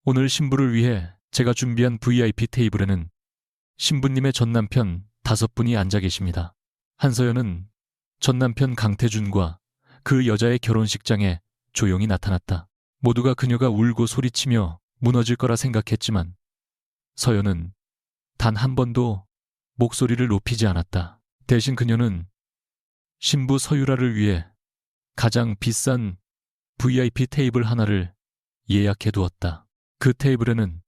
오늘 신부를 위해 제가 준비한 VIP 테이블에는 신부님의 전남편 5분이 앉아 계십니다. 한서연은 전남편 강태준과 그 여자의 결혼식장에 조용히 나타났다. 모두가 그녀가 울고 소리치며 무너질 거라 생각했지만 서연은 단 한 번도 목소리를 높이지 않았다. 대신 그녀는 신부 서유라를 위해 가장 비싼 VIP 테이블 하나를 예약해 두었다. 그 테이블에는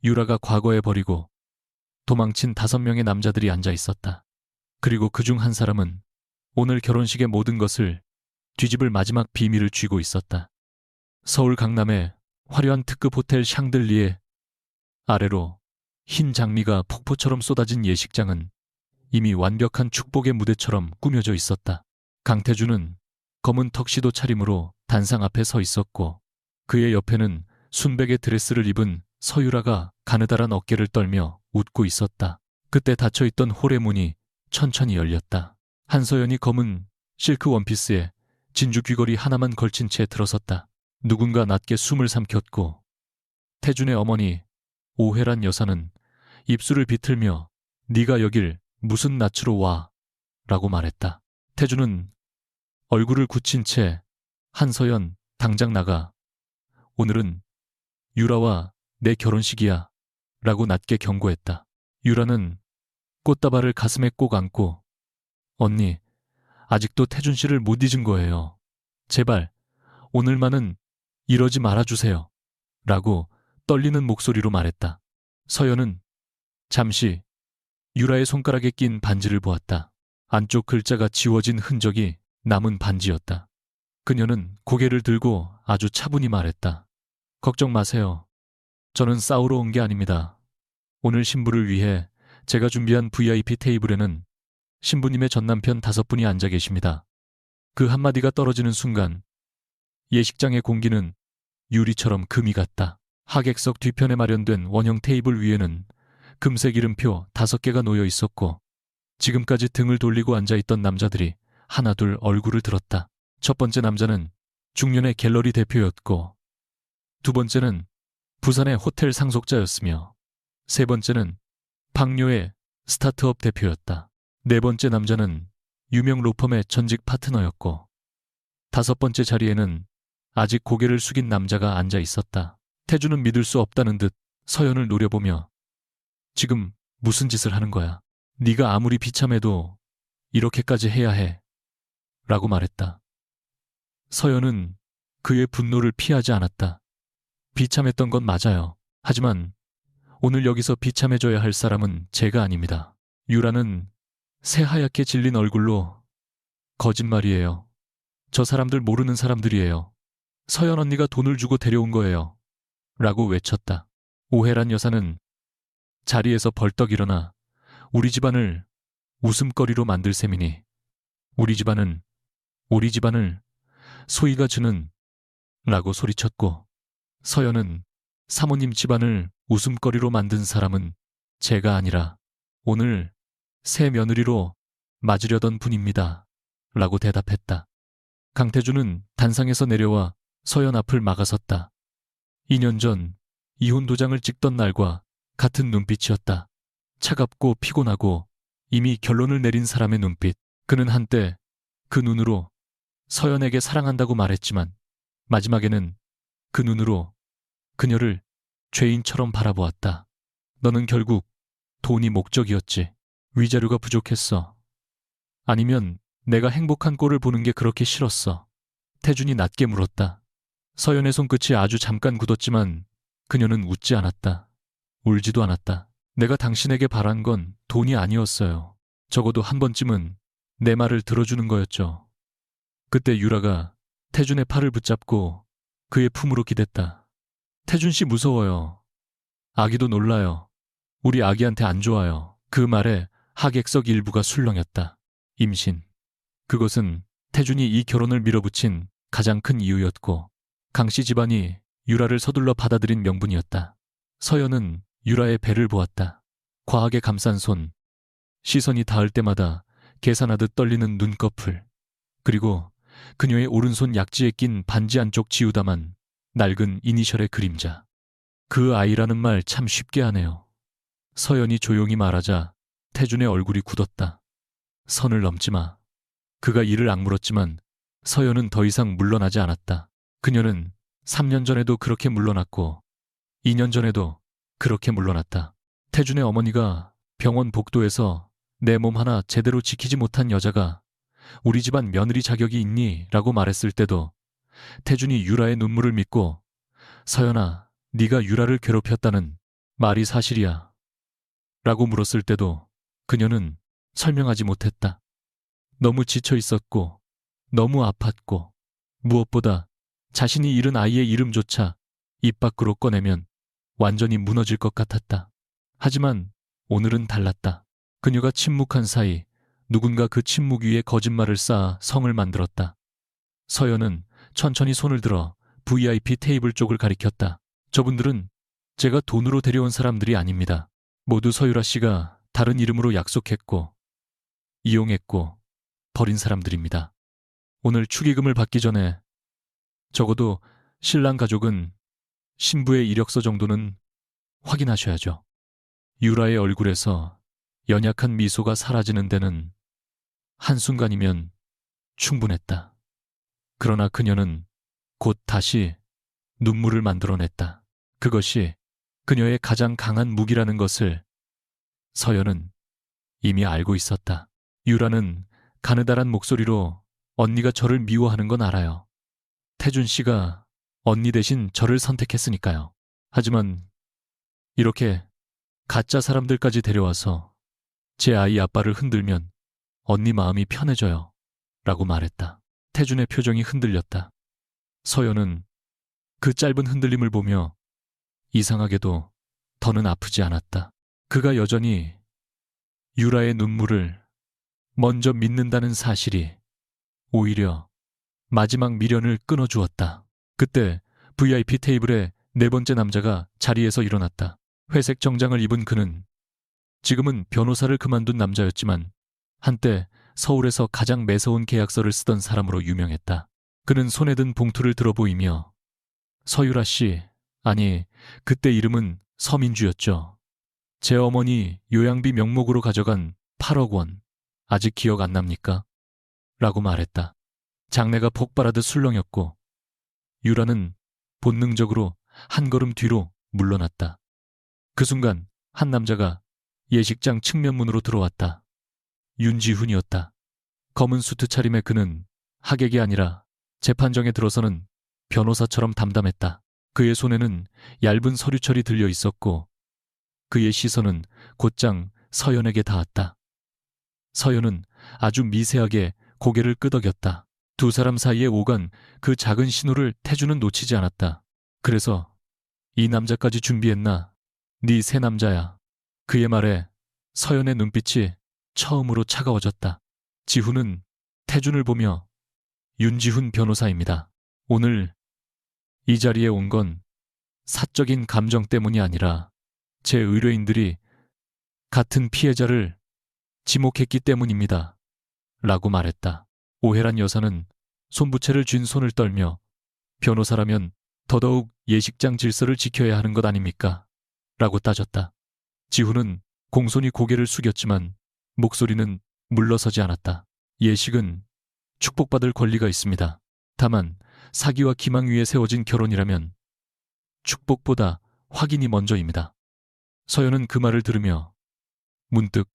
유라가 과거에 버리고 도망친 5명의 남자들이 앉아 있었다. 그리고 그중 한 사람은 오늘 결혼식의 모든 것을 뒤집을 마지막 비밀을 쥐고 있었다. 서울 강남의 화려한 특급 호텔 샹들리에 아래로 흰 장미가 폭포처럼 쏟아진 예식장은 이미 완벽한 축복의 무대처럼 꾸며져 있었다. 강태준은 검은 턱시도 차림으로 단상 앞에 서 있었고 그의 옆에는 순백의 드레스를 입은 서유라가 가느다란 어깨를 떨며 웃고 있었다. 그때 닫혀있던 홀의 문이 천천히 열렸다. 한서연이 검은 실크 원피스에 진주 귀걸이 하나만 걸친 채 들어섰다. 누군가 낮게 숨을 삼켰고 태준의 어머니 오혜란 여사는 입술을 비틀며 네가 여길 무슨 낯으로 와? 라고 말했다. 태준은 얼굴을 굳힌 채 한서연 당장 나가. 오늘은 유라와 내 결혼식이야. 라고 낮게 경고했다. 유라는 꽃다발을 가슴에 꼭 안고 언니, 아직도 태준 씨를 못 잊은 거예요. 제발 오늘만은 이러지 말아주세요. 라고 떨리는 목소리로 말했다. 서연은 잠시 유라의 손가락에 낀 반지를 보았다. 안쪽 글자가 지워진 흔적이 남은 반지였다. 그녀는 고개를 들고 아주 차분히 말했다. 걱정 마세요. 저는 싸우러 온 게 아닙니다. 오늘 신부를 위해 제가 준비한 VIP 테이블에는 신부님의 전남편 5분이 앉아 계십니다. 그 한마디가 떨어지는 순간 예식장의 공기는 유리처럼 금이 같다. 하객석 뒤편에 마련된 원형 테이블 위에는 금색 이름표 5개가 놓여 있었고 지금까지 등을 돌리고 앉아있던 남자들이 하나둘 얼굴을 들었다. 첫 번째 남자는 중년의 갤러리 대표였고 두 번째는 부산의 호텔 상속자였으며 세 번째는 박료의 스타트업 대표였다. 네 번째 남자는 유명 로펌의 전직 파트너였고 5번째 자리에는 아직 고개를 숙인 남자가 앉아 있었다. 태준은 믿을 수 없다는 듯 서연을 노려보며 지금 무슨 짓을 하는 거야? 네가 아무리 비참해도 이렇게까지 해야 해. 라고 말했다. 서연은 그의 분노를 피하지 않았다. 비참했던 건 맞아요. 하지만 오늘 여기서 비참해져야 할 사람은 제가 아닙니다. 유라는 새하얗게 질린 얼굴로 거짓말이에요. 저 사람들 모르는 사람들이에요. 서연 언니가 돈을 주고 데려온 거예요. 라고 외쳤다. 오혜란 여사는 자리에서 벌떡 일어나 우리 집안을 웃음거리로 만들 셈이니 우리 집안을 소희가 주는 라고 소리쳤고 서연은 사모님 집안을 웃음거리로 만든 사람은 제가 아니라 오늘 새 며느리로 맞으려던 분입니다. 라고 대답했다. 강태준은 단상에서 내려와 서연 앞을 막아섰다. 2년 전 이혼 도장을 찍던 날과 같은 눈빛이었다. 차갑고 피곤하고 이미 결론을 내린 사람의 눈빛. 그는 한때 그 눈으로 서연에게 사랑한다고 말했지만 마지막에는 그 눈으로 그녀를 죄인처럼 바라보았다. 너는 결국 돈이 목적이었지. 위자료가 부족했어. 아니면 내가 행복한 꼴을 보는 게 그렇게 싫었어. 태준이 낮게 물었다. 서연의 손끝이 아주 잠깐 굳었지만 그녀는 웃지 않았다. 울지도 않았다. 내가 당신에게 바란 건 돈이 아니었어요. 적어도 한 번쯤은 내 말을 들어주는 거였죠. 그때 유라가 태준의 팔을 붙잡고 그의 품으로 기댔다. 태준 씨 무서워요. 아기도 놀라요. 우리 아기한테 안 좋아요. 그 말에 하객석 일부가 술렁였다. 임신. 그것은 태준이 이 결혼을 밀어붙인 가장 큰 이유였고 강씨 집안이 유라를 서둘러 받아들인 명분이었다. 서연은 유라의 배를 보았다. 과하게 감싼 손, 시선이 닿을 때마다 계산하듯 떨리는 눈꺼풀, 그리고 그녀의 오른손 약지에 낀 반지 안쪽 지우다만 낡은 이니셜의 그림자. 그 아이라는 말 참 쉽게 하네요. 서연이 조용히 말하자 태준의 얼굴이 굳었다. 선을 넘지 마. 그가 이를 악물었지만 서연은 더 이상 물러나지 않았다. 그녀는 3년 전에도 그렇게 물러났고 2년 전에도 그렇게 물러났다. 태준의 어머니가 병원 복도에서 내 몸 하나 제대로 지키지 못한 여자가 우리 집안 며느리 자격이 있니? 라고 말했을 때도 태준이 유라의 눈물을 믿고 서연아, 네가 유라를 괴롭혔다는 말이 사실이야. 라고 물었을 때도 그녀는 설명하지 못했다. 너무 지쳐 있었고 너무 아팠고 무엇보다 자신이 잃은 아이의 이름조차 입 밖으로 꺼내면 완전히 무너질 것 같았다. 하지만 오늘은 달랐다. 그녀가 침묵한 사이 누군가 그 침묵 위에 거짓말을 쌓아 성을 만들었다. 서연은 천천히 손을 들어 VIP 테이블 쪽을 가리켰다. 저분들은 제가 돈으로 데려온 사람들이 아닙니다. 모두 서유라 씨가 다른 이름으로 약속했고 이용했고 버린 사람들입니다. 오늘 축의금을 받기 전에 적어도 신랑 가족은 신부의 이력서 정도는 확인하셔야죠. 유라의 얼굴에서 연약한 미소가 사라지는 데는 한순간이면 충분했다. 그러나 그녀는 곧 다시 눈물을 만들어냈다. 그것이 그녀의 가장 강한 무기라는 것을 서연은 이미 알고 있었다. 유라는 가느다란 목소리로 언니가 저를 미워하는 건 알아요. 태준 씨가 언니 대신 저를 선택했으니까요. 하지만 이렇게 가짜 사람들까지 데려와서 제 아이 아빠를 흔들면 언니 마음이 편해져요. 라고 말했다. 태준의 표정이 흔들렸다. 서연은 그 짧은 흔들림을 보며 이상하게도 더는 아프지 않았다. 그가 여전히 유라의 눈물을 먼저 믿는다는 사실이 오히려 마지막 미련을 끊어주었다. 그때 VIP 테이블에 네 번째 남자가 자리에서 일어났다. 회색 정장을 입은 그는 지금은 변호사를 그만둔 남자였지만 한때 서울에서 가장 매서운 계약서를 쓰던 사람으로 유명했다. 그는 손에 든 봉투를 들어 보이며 서유라 씨, 아니 그때 이름은 서민주였죠. 제 어머니 요양비 명목으로 가져간 8억 원 아직 기억 안 납니까? 라고 말했다. 장내가 폭발하듯 술렁였고 유라는 본능적으로 한 걸음 뒤로 물러났다. 그 순간 한 남자가 예식장 측면문으로 들어왔다. 윤지훈이었다. 검은 수트 차림의 그는 하객이 아니라 재판정에 들어서는 변호사처럼 담담했다. 그의 손에는 얇은 서류철이 들려 있었고 그의 시선은 곧장 서연에게 닿았다. 서연은 아주 미세하게 고개를 끄덕였다. 두 사람 사이에 오간 그 작은 신호를 태주는 놓치지 않았다. 그래서 이 남자까지 준비했나? 네 새 남자야. 그의 말에 서연의 눈빛이 처음으로 차가워졌다. 지훈은 태준을 보며 윤지훈 변호사입니다. 오늘 이 자리에 온 건 사적인 감정 때문이 아니라 제 의뢰인들이 같은 피해자를 지목했기 때문입니다. 라고 말했다. 오해란 여사는 손부채를 쥔 손을 떨며 변호사라면 더더욱 예식장 질서를 지켜야 하는 것 아닙니까? 라고 따졌다. 지훈은 공손히 고개를 숙였지만 목소리는 물러서지 않았다. 예식은 축복받을 권리가 있습니다. 다만 사기와 기망 위에 세워진 결혼이라면 축복보다 확인이 먼저입니다. 서연은 그 말을 들으며 문득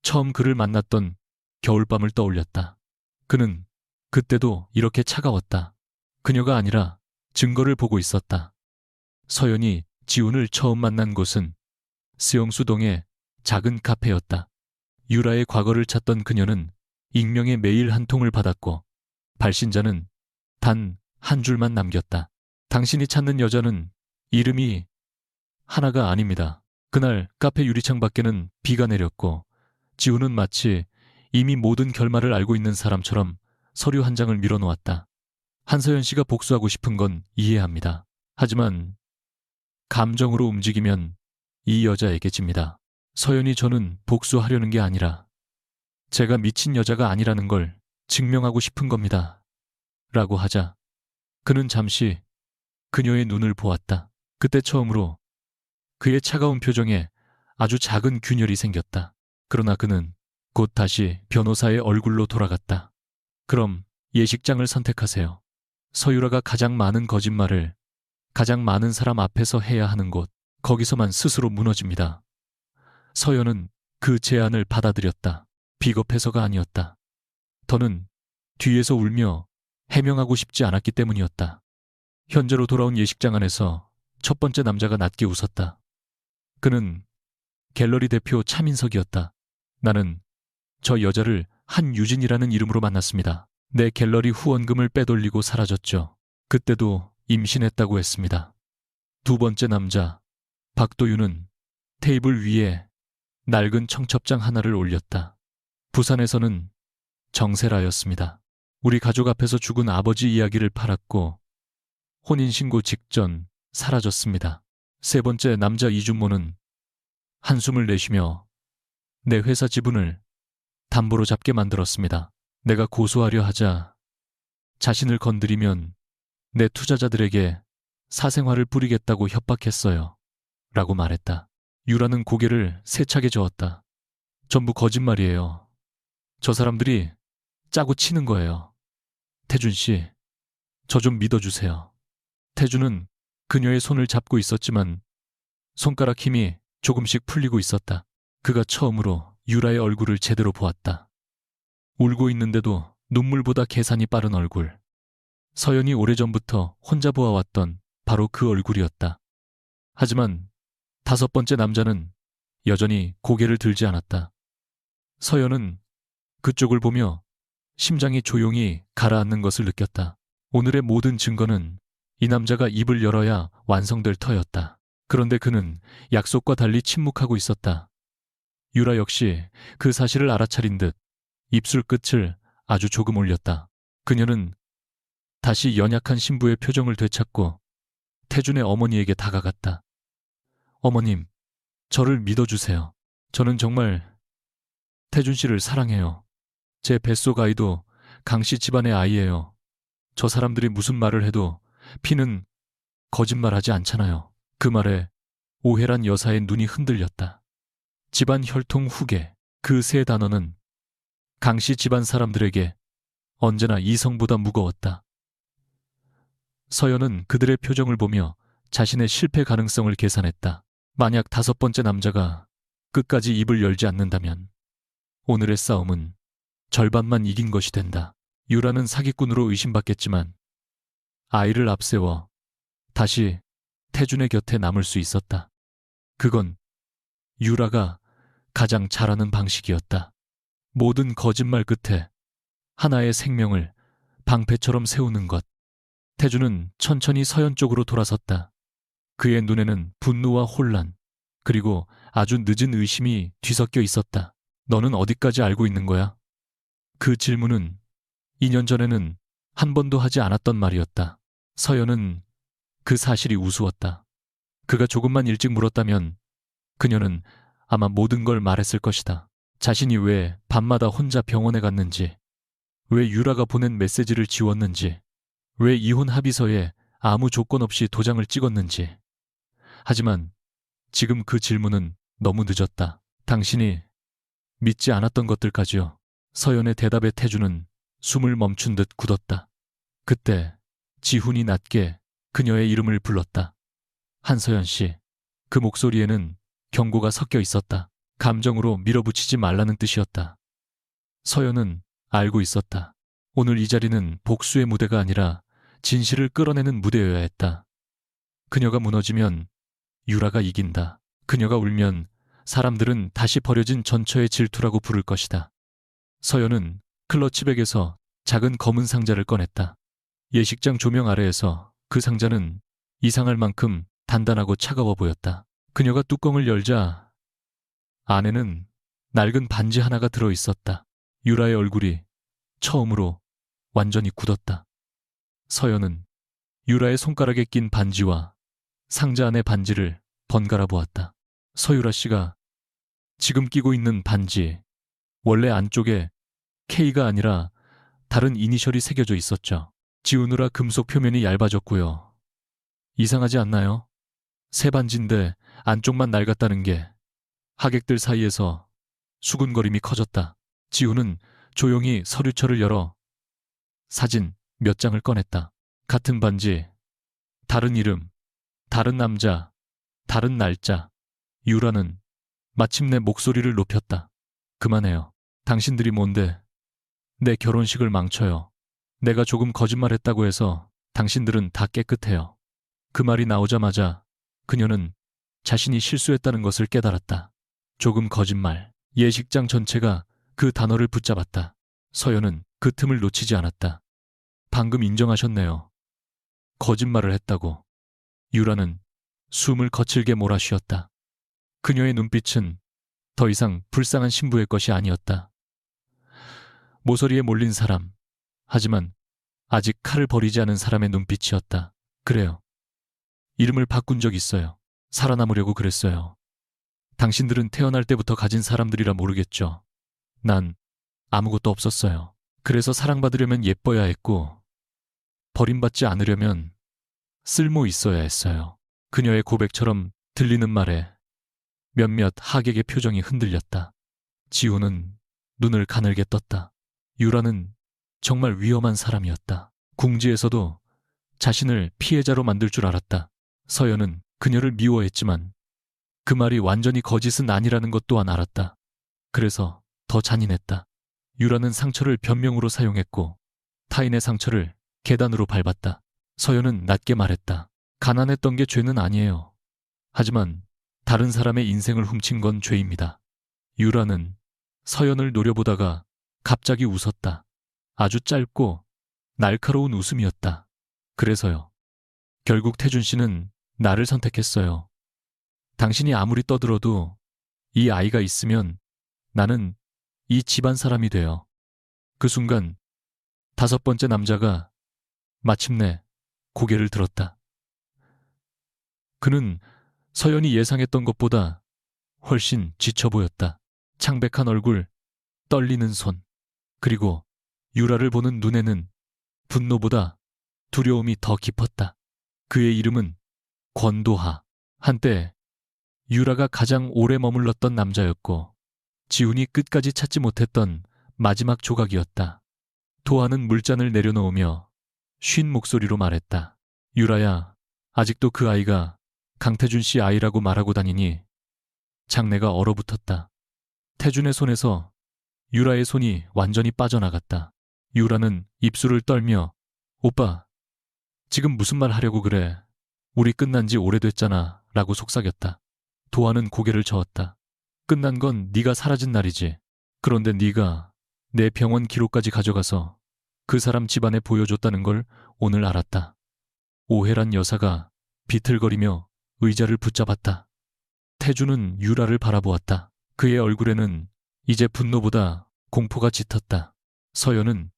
처음 그를 만났던 겨울밤을 떠올렸다. 그는 그때도 이렇게 차가웠다. 그녀가 아니라 증거를 보고 있었다. 서연이 지훈을 처음 만난 곳은 수영수동의 작은 카페였다. 유라의 과거를 찾던 그녀는 익명의 메일 한 통을 받았고 발신자는 단 한 줄만 남겼다. 당신이 찾는 여자는 이름이 하나가 아닙니다. 그날 카페 유리창 밖에는 비가 내렸고 지훈은 마치 이미 모든 결말을 알고 있는 사람처럼 서류 한 장을 밀어놓았다. 한서연 씨가 복수하고 싶은 건 이해합니다. 하지만 감정으로 움직이면 이 여자에게 집니다. 서연이 저는 복수하려는 게 아니라 제가 미친 여자가 아니라는 걸 증명하고 싶은 겁니다. 라고 하자 그는 잠시 그녀의 눈을 보았다. 그때 처음으로 그의 차가운 표정에 아주 작은 균열이 생겼다. 그러나 그는 곧 다시 변호사의 얼굴로 돌아갔다. 그럼 예식장을 선택하세요. 서유라가 가장 많은 거짓말을 가장 많은 사람 앞에서 해야 하는 곳, 거기서만 스스로 무너집니다. 서연은 그 제안을 받아들였다. 비겁해서가 아니었다. 더는 뒤에서 울며 해명하고 싶지 않았기 때문이었다. 현재로 돌아온 예식장 안에서 첫 번째 남자가 낮게 웃었다. 그는 갤러리 대표 차민석이었다. 나는 저 여자를 한유진이라는 이름으로 만났습니다. 내 갤러리 후원금을 빼돌리고 사라졌죠. 그때도 임신했다고 했습니다. 두 번째 남자, 박도윤은 테이블 위에 낡은 청첩장 하나를 올렸다. 부산에서는 정세라였습니다. 우리 가족 앞에서 죽은 아버지 이야기를 팔았고 혼인신고 직전 사라졌습니다. 세 번째 남자 이준모는 한숨을 내쉬며 내 회사 지분을 담보로 잡게 만들었습니다. 내가 고소하려 하자 자신을 건드리면 내 투자자들에게 사생활을 뿌리겠다고 협박했어요. 라고 말했다. 유라는 고개를 세차게 저었다. 전부 거짓말이에요. 저 사람들이 짜고 치는 거예요. 태준 씨, 저 좀 믿어주세요. 태준은 그녀의 손을 잡고 있었지만 손가락 힘이 조금씩 풀리고 있었다. 그가 처음으로 유라의 얼굴을 제대로 보았다. 울고 있는데도 눈물보다 계산이 빠른 얼굴. 서연이 오래전부터 혼자 보아왔던 바로 그 얼굴이었다. 하지만 다섯 번째 남자는 여전히 고개를 들지 않았다. 서연은 그쪽을 보며 심장이 조용히 가라앉는 것을 느꼈다. 오늘의 모든 증거는 이 남자가 입을 열어야 완성될 터였다. 그런데 그는 약속과 달리 침묵하고 있었다. 유라 역시 그 사실을 알아차린 듯 입술 끝을 아주 조금 올렸다. 그녀는 다시 연약한 신부의 표정을 되찾고 태준의 어머니에게 다가갔다. 어머님, 저를 믿어주세요. 저는 정말 태준 씨를 사랑해요. 제 뱃속 아이도 강씨 집안의 아이예요. 저 사람들이 무슨 말을 해도 피는 거짓말하지 않잖아요. 그 말에 오해란 여사의 눈이 흔들렸다. 집안 혈통 후계, 그 세 단어는 강씨 집안 사람들에게 언제나 이성보다 무거웠다. 서연은 그들의 표정을 보며 자신의 실패 가능성을 계산했다. 만약 다섯 번째 남자가 끝까지 입을 열지 않는다면 오늘의 싸움은 절반만 이긴 것이 된다. 유라는 사기꾼으로 의심받겠지만 아이를 앞세워 다시 태준의 곁에 남을 수 있었다. 그건 유라가 가장 잘하는 방식이었다. 모든 거짓말 끝에 하나의 생명을 방패처럼 세우는 것. 태준은 천천히 서연 쪽으로 돌아섰다. 그의 눈에는 분노와 혼란, 그리고 아주 늦은 의심이 뒤섞여 있었다. 너는 어디까지 알고 있는 거야? 그 질문은 2년 전에는 한 번도 하지 않았던 말이었다. 서연은 그 사실이 우스웠다. 그가 조금만 일찍 물었다면 그녀는 아마 모든 걸 말했을 것이다. 자신이 왜 밤마다 혼자 병원에 갔는지, 왜 유라가 보낸 메시지를 지웠는지, 왜 이혼 합의서에 아무 조건 없이 도장을 찍었는지. 하지만 지금 그 질문은 너무 늦었다. 당신이 믿지 않았던 것들까지요. 서연의 대답에 태준은 숨을 멈춘 듯 굳었다. 그때 지훈이 낮게 그녀의 이름을 불렀다. 한서연 씨. 그 목소리에는 경고가 섞여 있었다. 감정으로 밀어붙이지 말라는 뜻이었다. 서연은 알고 있었다. 오늘 이 자리는 복수의 무대가 아니라 진실을 끌어내는 무대여야 했다. 그녀가 무너지면 유라가 이긴다. 그녀가 울면 사람들은 다시 버려진 전처의 질투라고 부를 것이다. 서연은 클러치백에서 작은 검은 상자를 꺼냈다. 예식장 조명 아래에서 그 상자는 이상할 만큼 단단하고 차가워 보였다. 그녀가 뚜껑을 열자 안에는 낡은 반지 하나가 들어 있었다. 유라의 얼굴이 처음으로 완전히 굳었다. 서연은 유라의 손가락에 낀 반지와 상자 안의 반지를 번갈아 보았다. 서유라 씨가 지금 끼고 있는 반지, 원래 안쪽에 K가 아니라 다른 이니셜이 새겨져 있었죠. 지우느라 금속 표면이 얇아졌고요. 이상하지 않나요? 새 반지인데 안쪽만 낡았다는 게 하객들 사이에서 수군거림이 커졌다. 지우는 조용히 서류철을 열어 사진 몇 장을 꺼냈다. 같은 반지, 다른 이름, 다른 남자, 다른 날짜. 유라는 마침내 목소리를 높였다. 그만해요. 당신들이 뭔데 내 결혼식을 망쳐요. 내가 조금 거짓말했다고 해서 당신들은 다 깨끗해요. 그 말이 나오자마자 그녀는 자신이 실수했다는 것을 깨달았다. 조금 거짓말. 예식장 전체가 그 단어를 붙잡았다. 서연은 그 틈을 놓치지 않았다. 방금 인정하셨네요. 거짓말을 했다고. 유라는 숨을 거칠게 몰아쉬었다. 그녀의 눈빛은 더 이상 불쌍한 신부의 것이 아니었다. 모서리에 몰린 사람, 하지만 아직 칼을 버리지 않은 사람의 눈빛이었다. 그래요. 이름을 바꾼 적 있어요. 살아남으려고 그랬어요. 당신들은 태어날 때부터 가진 사람들이라 모르겠죠. 난 아무것도 없었어요. 그래서 사랑받으려면 예뻐야 했고 버림받지 않으려면 쓸모 있어야 했어요. 그녀의 고백처럼 들리는 말에 몇몇 하객의 표정이 흔들렸다. 지우는 눈을 가늘게 떴다. 유라는 정말 위험한 사람이었다. 궁지에서도 자신을 피해자로 만들 줄 알았다. 서연은 그녀를 미워했지만 그 말이 완전히 거짓은 아니라는 것 또한 알았다. 그래서 더 잔인했다. 유라는 상처를 변명으로 사용했고 타인의 상처를 계단으로 밟았다. 서연은 낮게 말했다. 가난했던 게 죄는 아니에요. 하지만 다른 사람의 인생을 훔친 건 죄입니다. 유라는 서연을 노려보다가 갑자기 웃었다. 아주 짧고 날카로운 웃음이었다. 그래서요. 결국 태준 씨는 나를 선택했어요. 당신이 아무리 떠들어도 이 아이가 있으면 나는 이 집안 사람이 돼요. 그 순간 5번째 남자가 마침내 고개를 들었다. 그는 서연이 예상했던 것보다 훨씬 지쳐 보였다. 창백한 얼굴, 떨리는 손, 그리고 유라를 보는 눈에는 분노보다 두려움이 더 깊었다. 그의 이름은 권도하. 한때 유라가 가장 오래 머물렀던 남자였고 지훈이 끝까지 찾지 못했던 마지막 조각이었다. 도하는 물잔을 내려놓으며 쉰 목소리로 말했다. 유라야, 아직도 그 아이가 강태준 씨 아이라고 말하고 다니니 장내가 얼어붙었다. 태준의 손에서 유라의 손이 완전히 빠져나갔다. 유라는 입술을 떨며 오빠, 지금 무슨 말 하려고 그래. 우리 끝난 지 오래됐잖아 라고 속삭였다. 도하는 고개를 저었다. 끝난 건 네가 사라진 날이지. 그런데 네가 내 병원 기록까지 가져가서 그 사람 집안에 보여줬다는 걸 오늘 알았다. 오해란 여사가 비틀거리며 의자를 붙잡았다. 태주는 유라를 바라보았다. 그의 얼굴에는 이제 분노보다 공포가 짙었다. 서연은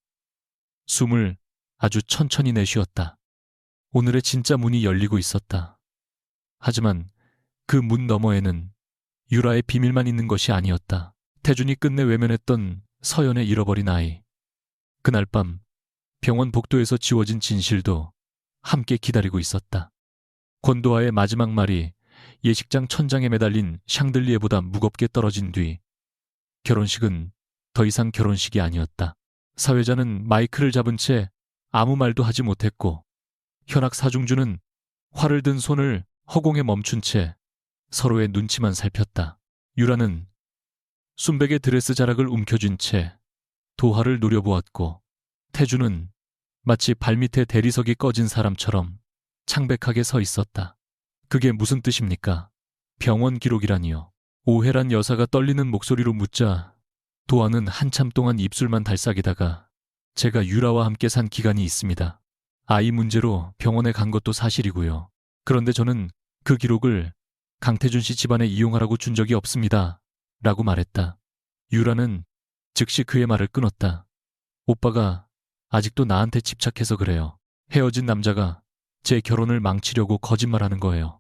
숨을 아주 천천히 내쉬었다. 오늘의 진짜 문이 열리고 있었다. 하지만 그 문 너머에는 유라의 비밀만 있는 것이 아니었다. 태준이 끝내 외면했던 서연의 잃어버린 아이. 그날 밤 병원 복도에서 지워진 진실도 함께 기다리고 있었다. 권도하의 마지막 말이 예식장 천장에 매달린 샹들리에보다 무겁게 떨어진 뒤 결혼식은 더 이상 결혼식이 아니었다. 사회자는 마이크를 잡은 채 아무 말도 하지 못했고 현악 사중주는 활을 든 손을 허공에 멈춘 채 서로의 눈치만 살폈다. 유라는 순백의 드레스 자락을 움켜쥔 채 도하를 노려보았고 태주는 마치 발밑에 대리석이 꺼진 사람처럼 창백하게 서 있었다. 그게 무슨 뜻입니까? 병원 기록이라니요. 오해란 여사가 떨리는 목소리로 묻자 도하는 한참 동안 입술만 달싹이다가 제가 유라와 함께 산 기간이 있습니다. 아이 문제로 병원에 간 것도 사실이고요. 그런데 저는 그 기록을 강태준 씨 집안에 이용하라고 준 적이 없습니다. 라고 말했다. 유라는 즉시 그의 말을 끊었다. 오빠가 아직도 나한테 집착해서 그래요. 헤어진 남자가 제 결혼을 망치려고 거짓말하는 거예요.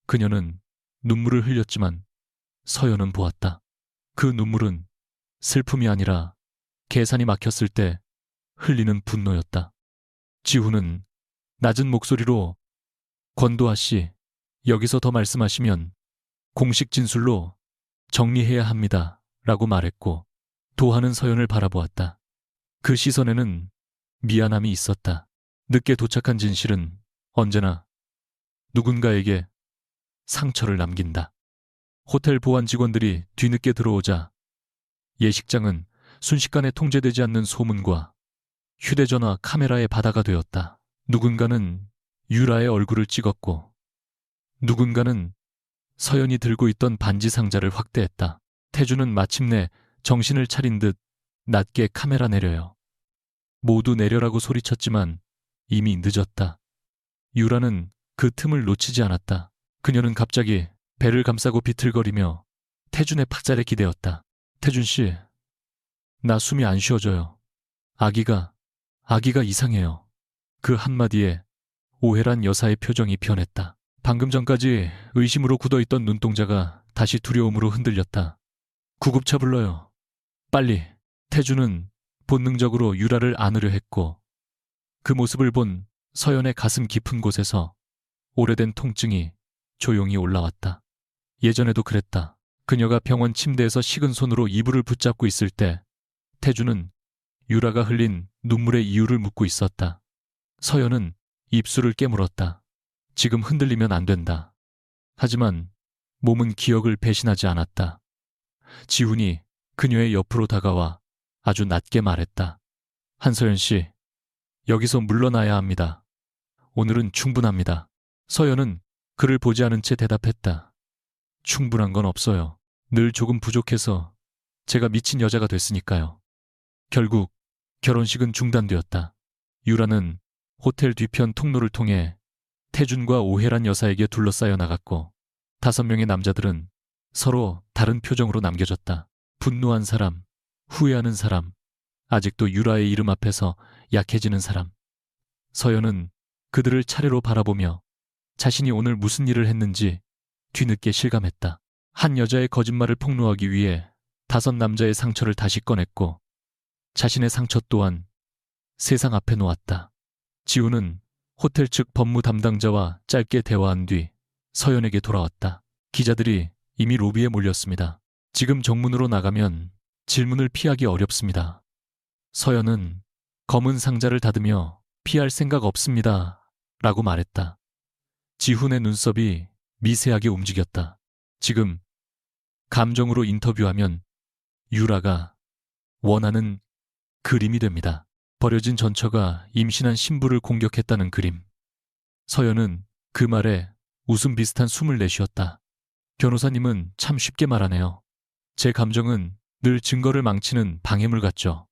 그녀는 눈물을 흘렸지만 서연은 보았다. 그 눈물은 슬픔이 아니라 계산이 막혔을 때 흘리는 분노였다. 지훈은 낮은 목소리로 권도하 씨, 여기서 더 말씀하시면 공식 진술로 정리해야 합니다. 라고 말했고 도하는 서연을 바라보았다. 그 시선에는 미안함이 있었다. 늦게 도착한 진실은 언제나 누군가에게 상처를 남긴다. 호텔 보안 직원들이 뒤늦게 들어오자 예식장은 순식간에 통제되지 않는 소문과 휴대전화 카메라의 바다가 되었다. 누군가는 유라의 얼굴을 찍었고 누군가는 서연이 들고 있던 반지 상자를 확대했다. 태주는 마침내 정신을 차린 듯 낮게 카메라 내려요. 모두 내려라고 소리쳤지만 이미 늦었다. 유라는 그 틈을 놓치지 않았다. 그녀는 갑자기 배를 감싸고 비틀거리며 태준의 팔자에 기대었다. 태준 씨, 나 숨이 안 쉬어져요. 아기가 이상해요. 그 한마디에 오해란 여사의 표정이 변했다. 방금 전까지 의심으로 굳어있던 눈동자가 다시 두려움으로 흔들렸다. 구급차 불러요. 빨리. 태준은 본능적으로 유라를 안으려 했고 그 모습을 본 서연의 가슴 깊은 곳에서 오래된 통증이 조용히 올라왔다. 예전에도 그랬다. 그녀가 병원 침대에서 식은 손으로 이불을 붙잡고 있을 때 태준은 유라가 흘린 눈물의 이유를 묻고 있었다. 서연은 입술을 깨물었다. 지금 흔들리면 안 된다. 하지만 몸은 기억을 배신하지 않았다. 지훈이 그녀의 옆으로 다가와 아주 낮게 말했다. 한서연 씨, 여기서 물러나야 합니다. 오늘은 충분합니다. 서연은 그를 보지 않은 채 대답했다. 충분한 건 없어요. 늘 조금 부족해서 제가 미친 여자가 됐으니까요. 결국 결혼식은 중단되었다. 유라는 호텔 뒤편 통로를 통해 태준과 오해란 여사에게 둘러싸여 나갔고 5명의 남자들은 서로 다른 표정으로 남겨졌다. 분노한 사람, 후회하는 사람, 아직도 유라의 이름 앞에서 약해지는 사람. 서연은 그들을 차례로 바라보며 자신이 오늘 무슨 일을 했는지 뒤늦게 실감했다. 한 여자의 거짓말을 폭로하기 위해 5 남자의 상처를 다시 꺼냈고 자신의 상처 또한 세상 앞에 놓았다. 지우는 호텔 측 법무 담당자와 짧게 대화한 뒤 서연에게 돌아왔다. 기자들이 이미 로비에 몰렸습니다. 지금 정문으로 나가면 질문을 피하기 어렵습니다. 서연은 검은 상자를 닫으며 피할 생각 없습니다. 라고 말했다. 지훈의 눈썹이 미세하게 움직였다. 지금 감정으로 인터뷰하면 유라가 원하는 그림이 됩니다. 버려진 전처가 임신한 신부를 공격했다는 그림. 서연은 그 말에 웃음 비슷한 숨을 내쉬었다. 변호사님은 참 쉽게 말하네요. 제 감정은 늘 증거를 망치는 방해물 같죠.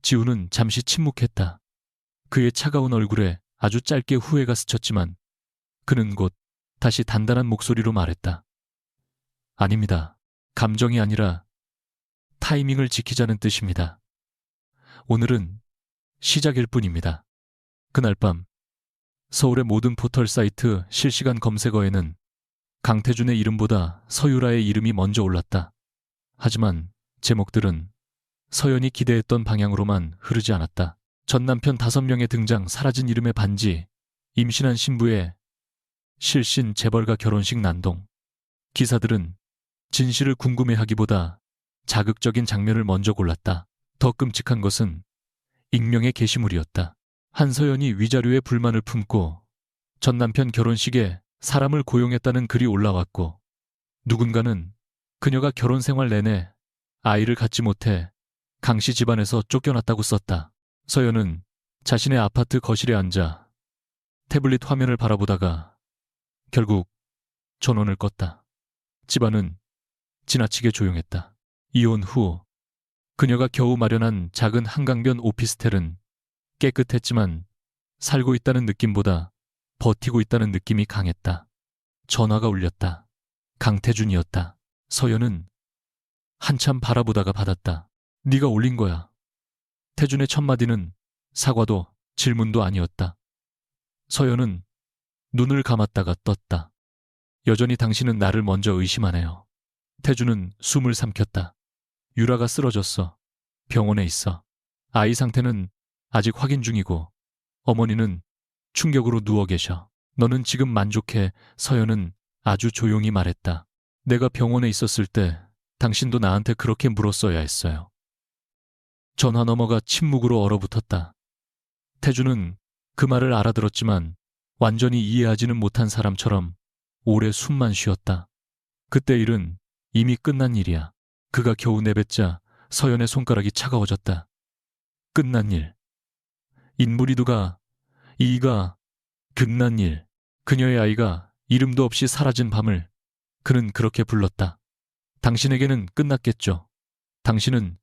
지우는 잠시 침묵했다. 그의 차가운 얼굴에 아주 짧게 후회가 스쳤지만 그는 곧 다시 단단한 목소리로 말했다. 아닙니다. 감정이 아니라 타이밍을 지키자는 뜻입니다. 오늘은 시작일 뿐입니다. 그날 밤 서울의 모든 포털 사이트 실시간 검색어에는 강태준의 이름보다 서유라의 이름이 먼저 올랐다. 하지만 제목들은 서연이 기대했던 방향으로만 흐르지 않았다. 전 남편 5명의 등장, 사라진 이름의 반지, 임신한 신부의 실신, 재벌가 결혼식 난동. 기사들은 진실을 궁금해하기보다 자극적인 장면을 먼저 골랐다. 더 끔찍한 것은 익명의 게시물이었다. 한서연이 위자료에 불만을 품고 전 남편 결혼식에 사람을 고용했다는 글이 올라왔고 누군가는 그녀가 결혼 생활 내내 아이를 갖지 못해 강씨 집안에서 쫓겨났다고 썼다. 서연은 자신의 아파트 거실에 앉아 태블릿 화면을 바라보다가 결국 전원을 껐다. 집안은 지나치게 조용했다. 이혼 후 그녀가 겨우 마련한 작은 한강변 오피스텔은 깨끗했지만 살고 있다는 느낌보다 버티고 있다는 느낌이 강했다. 전화가 울렸다. 강태준이었다. 서연은 한참 바라보다가 받았다. 네가 올린 거야. 태준의 첫 마디는 사과도 질문도 아니었다. 서연은 눈을 감았다가 떴다. 여전히 당신은 나를 먼저 의심하네요. 태준은 숨을 삼켰다. 유라가 쓰러졌어. 병원에 있어. 아이 상태는 아직 확인 중이고 어머니는 충격으로 누워 계셔. 너는 지금 만족해. 서연은 아주 조용히 말했다. 내가 병원에 있었을 때 당신도 나한테 그렇게 물었어야 했어요. 전화 너머가 침묵으로 얼어붙었다. 태주는 그 말을 알아들었지만 완전히 이해하지는 못한 사람처럼 오래 숨만 쉬었다. 그때 일은 이미 끝난 일이야. 그가 겨우 내뱉자 서연의 손가락이 차가워졌다. 끝난 일. 인물이두가 이가 끝난 일. 그녀의 아이가 이름도 없이 사라진 밤을 그는 그렇게 불렀다. 당신에게는 끝났겠죠. 당신은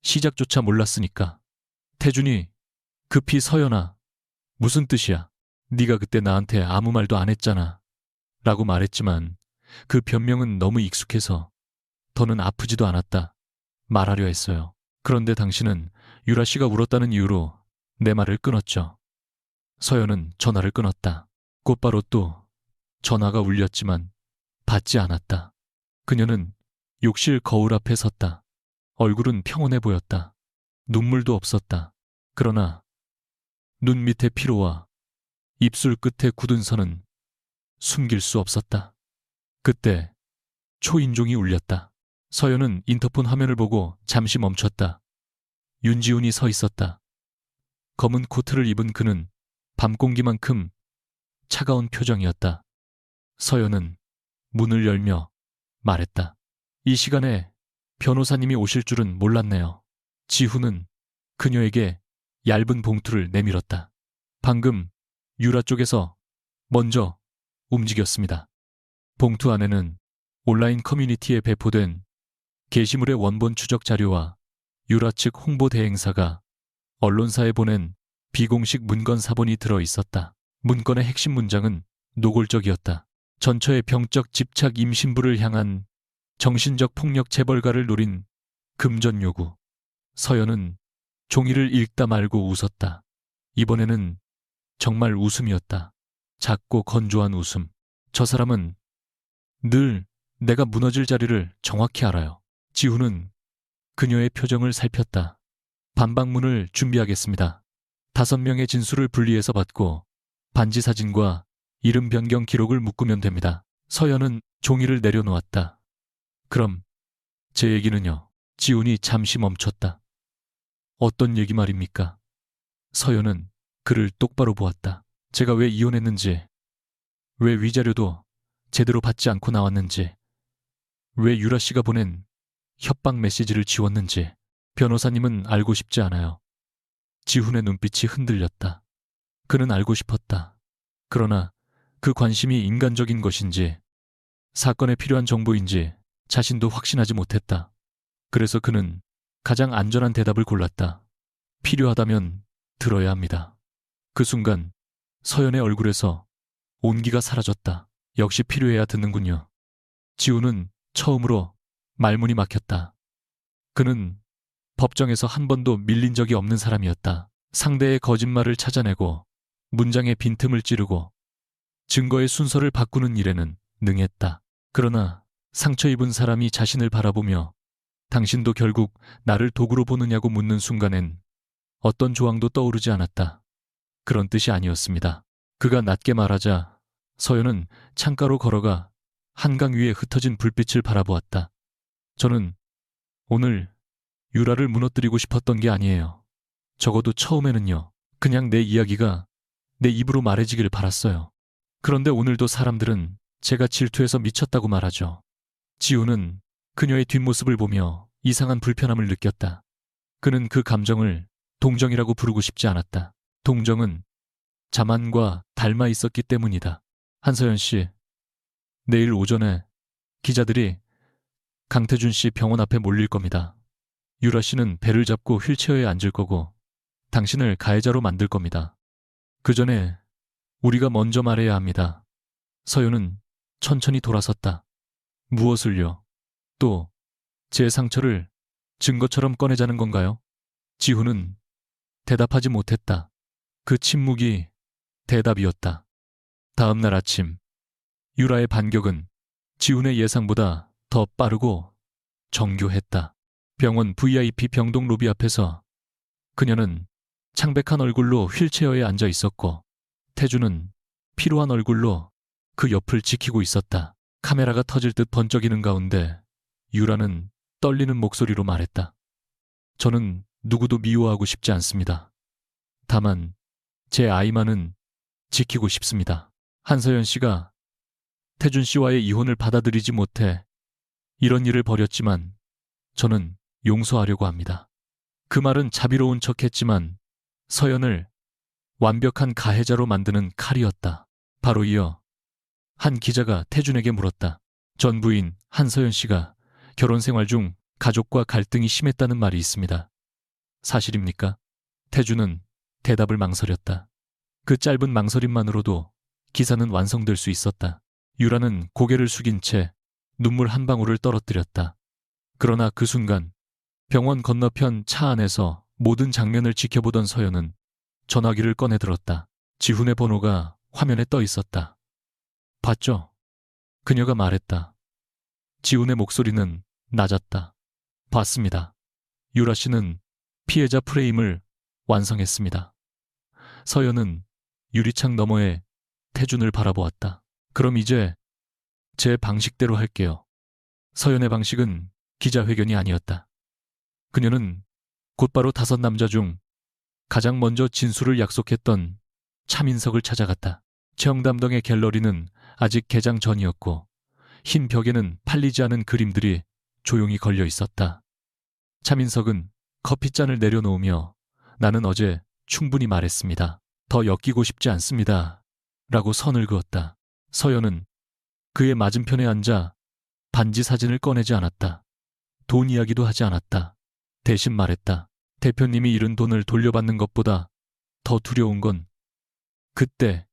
시작조차 몰랐으니까. 태준이 급히 서연아, 무슨 뜻이야? 네가 그때 나한테 아무 말도 안 했잖아. 라고 말했지만 그 변명은 너무 익숙해서 더는 아프지도 않았다. 말하려 했어요. 그런데 당신은 유라 씨가 울었다는 이유로 내 말을 끊었죠. 서연은 전화를 끊었다. 곧바로 또 전화가 울렸지만 받지 않았다. 그녀는 욕실 거울 앞에 섰다. 얼굴은 평온해 보였다. 눈물도 없었다. 그러나 눈 밑의 피로와 입술 끝에 굳은 선은 숨길 수 없었다. 그때 초인종이 울렸다. 서연은 인터폰 화면을 보고 잠시 멈췄다. 윤지훈이 서 있었다. 검은 코트를 입은 그는 밤 공기만큼 차가운 표정이었다. 서연은 문을 열며 말했다. 이 시간에 변호사님이 오실 줄은 몰랐네요. 지훈은 그녀에게 얇은 봉투를 내밀었다. 방금 유라 쪽에서 먼저 움직였습니다. 봉투 안에는 온라인 커뮤니티에 배포된 게시물의 원본 추적 자료와 유라 측 홍보 대행사가 언론사에 보낸 비공식 문건 사본이 들어 있었다. 문건의 핵심 문장은 노골적이었다. 전처의 병적 집착 임신부를 향한 정신적 폭력 재벌가를 노린 금전 요구. 서연은 종이를 읽다 말고 웃었다. 이번에는 정말 웃음이었다. 작고 건조한 웃음. 저 사람은 늘 내가 무너질 자리를 정확히 알아요. 지훈은 그녀의 표정을 살폈다. 반박문을 준비하겠습니다. 5명의 진술을 분리해서 받고 반지 사진과 이름 변경 기록을 묶으면 됩니다. 서연은 종이를 내려놓았다. 그럼 제 얘기는요? 지훈이 잠시 멈췄다. 어떤 얘기 말입니까? 서연은 그를 똑바로 보았다. 제가 왜 이혼했는지, 왜 위자료도 제대로 받지 않고 나왔는지, 왜 유라 씨가 보낸 협박 메시지를 지웠는지 변호사님은 알고 싶지 않아요. 지훈의 눈빛이 흔들렸다. 그는 알고 싶었다. 그러나 그 관심이 인간적인 것인지 사건에 필요한 정보인지 자신도 확신하지 못했다. 그래서 그는 가장 안전한 대답을 골랐다. 필요하다면 들어야 합니다. 그 순간 서연의 얼굴에서 온기가 사라졌다. 역시 필요해야 듣는군요. 지훈은 처음으로 말문이 막혔다. 그는 법정에서 한 번도 밀린 적이 없는 사람이었다. 상대의 거짓말을 찾아내고 문장의 빈틈을 찌르고 증거의 순서를 바꾸는 일에는 능했다. 그러나 상처 입은 사람이 자신을 바라보며 당신도 결국 나를 도구로 보느냐고 묻는 순간엔 어떤 조항도 떠오르지 않았다. 그런 뜻이 아니었습니다. 그가 낮게 말하자 서연은 창가로 걸어가 한강 위에 흩어진 불빛을 바라보았다. 저는 오늘 유라를 무너뜨리고 싶었던 게 아니에요. 적어도 처음에는요. 그냥 내 이야기가 내 입으로 말해지길 바랐어요. 그런데 오늘도 사람들은 제가 질투해서 미쳤다고 말하죠. 지우는 그녀의 뒷모습을 보며 이상한 불편함을 느꼈다. 그는 그 감정을 동정이라고 부르고 싶지 않았다. 동정은 자만과 닮아 있었기 때문이다. 한서연 씨, 내일 오전에 기자들이 강태준 씨 병원 앞에 몰릴 겁니다. 유라 씨는 배를 잡고 휠체어에 앉을 거고 당신을 가해자로 만들 겁니다. 그 전에 우리가 먼저 말해야 합니다. 서연은 천천히 돌아섰다. 무엇을요? 또 제 상처를 증거처럼 꺼내자는 건가요? 지훈은 대답하지 못했다. 그 침묵이 대답이었다. 다음 날 아침 유라의 반격은 지훈의 예상보다 더 빠르고 정교했다. 병원 VIP 병동 로비 앞에서 그녀는 창백한 얼굴로 휠체어에 앉아 있었고 태주는 피로한 얼굴로 그 옆을 지키고 있었다. 카메라가 터질 듯 번쩍이는 가운데 유라는 떨리는 목소리로 말했다. 저는 누구도 미워하고 싶지 않습니다. 다만 제 아이만은 지키고 싶습니다. 한서연 씨가 태준 씨와의 이혼을 받아들이지 못해 이런 일을 벌였지만 저는 용서하려고 합니다. 그 말은 자비로운 척했지만 서연을 완벽한 가해자로 만드는 칼이었다. 바로 이어 한 기자가 태준에게 물었다. 전 부인 한서연 씨가 결혼 생활 중 가족과 갈등이 심했다는 말이 있습니다. 사실입니까? 태준은 대답을 망설였다. 그 짧은 망설임만으로도 기사는 완성될 수 있었다. 유라는 고개를 숙인 채 눈물 한 방울을 떨어뜨렸다. 그러나 그 순간 병원 건너편 차 안에서 모든 장면을 지켜보던 서연은 전화기를 꺼내 들었다. 지훈의 번호가 화면에 떠 있었다. 봤죠? 그녀가 말했다. 지훈의 목소리는 낮았다. 봤습니다. 유라 씨는 피해자 프레임을 완성했습니다. 서연은 유리창 너머에 태준을 바라보았다. 그럼 이제 제 방식대로 할게요. 서연의 방식은 기자회견이 아니었다. 그녀는 곧바로 5남자 중 가장 먼저 진술을 약속했던 차민석을 찾아갔다. 청담동의 갤러리는 아직 개장 전이었고 흰 벽에는 팔리지 않은 그림들이 조용히 걸려 있었다. 차민석은 커피잔을 내려놓으며 나는 어제 충분히 말했습니다. 더 엮이고 싶지 않습니다. 라고 선을 그었다. 서연은 그의 맞은편에 앉아 반지 사진을 꺼내지 않았다. 돈 이야기도 하지 않았다. 대신 말했다. 대표님이 잃은 돈을 돌려받는 것보다 더 두려운 건 그때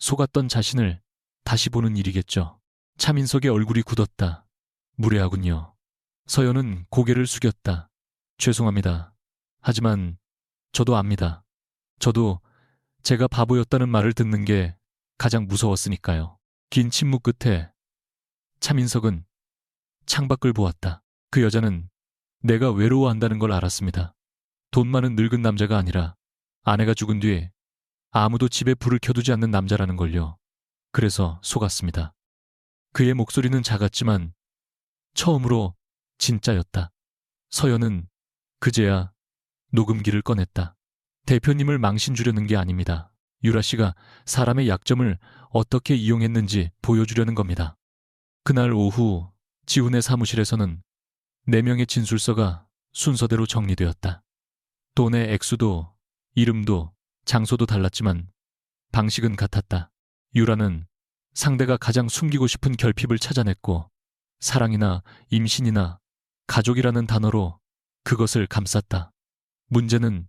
속았던 자신을 다시 보는 일이겠죠. 차민석의 얼굴이 굳었다. 무례하군요. 서연은 고개를 숙였다. 죄송합니다. 하지만 저도 압니다. 저도 제가 바보였다는 말을 듣는 게 가장 무서웠으니까요. 긴 침묵 끝에 차민석은 창밖을 보았다. 그 여자는 내가 외로워한다는 걸 알았습니다. 돈 많은 늙은 남자가 아니라 아내가 죽은 뒤 아무도 집에 불을 켜두지 않는 남자라는 걸요. 그래서 속았습니다. 그의 목소리는 작았지만 처음으로 진짜였다. 서연은 그제야 녹음기를 꺼냈다. 대표님을 망신 주려는 게 아닙니다. 유라 씨가 사람의 약점을 어떻게 이용했는지 보여주려는 겁니다. 그날 오후 지훈의 사무실에서는 4명의 진술서가 순서대로 정리되었다. 돈의 액수도 이름도 장소도 달랐지만 방식은 같았다. 유라는 상대가 가장 숨기고 싶은 결핍을 찾아냈고 사랑이나 임신이나 가족이라는 단어로 그것을 감쌌다. 문제는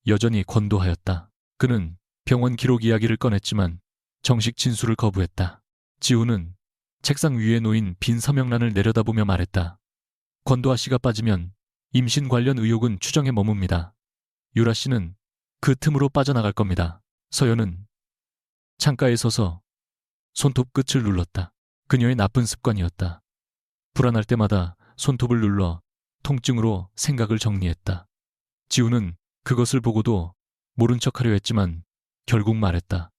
여전히 권도하였다. 그는 병원 기록 이야기를 꺼냈지만 정식 진술을 거부했다. 지훈은 책상 위에 놓인 빈 서명란을 내려다보며 말했다. 권도하 씨가 빠지면 임신 관련 의혹은 추정에 머뭅니다. 유라 씨는 그 틈으로 빠져나갈 겁니다. 서연은 창가에 서서 손톱 끝을 눌렀다. 그녀의 나쁜 습관이었다. 불안할 때마다 손톱을 눌러 통증으로 생각을 정리했다. 지훈은 그것을 보고도 모른 척하려 했지만 결국 말했다.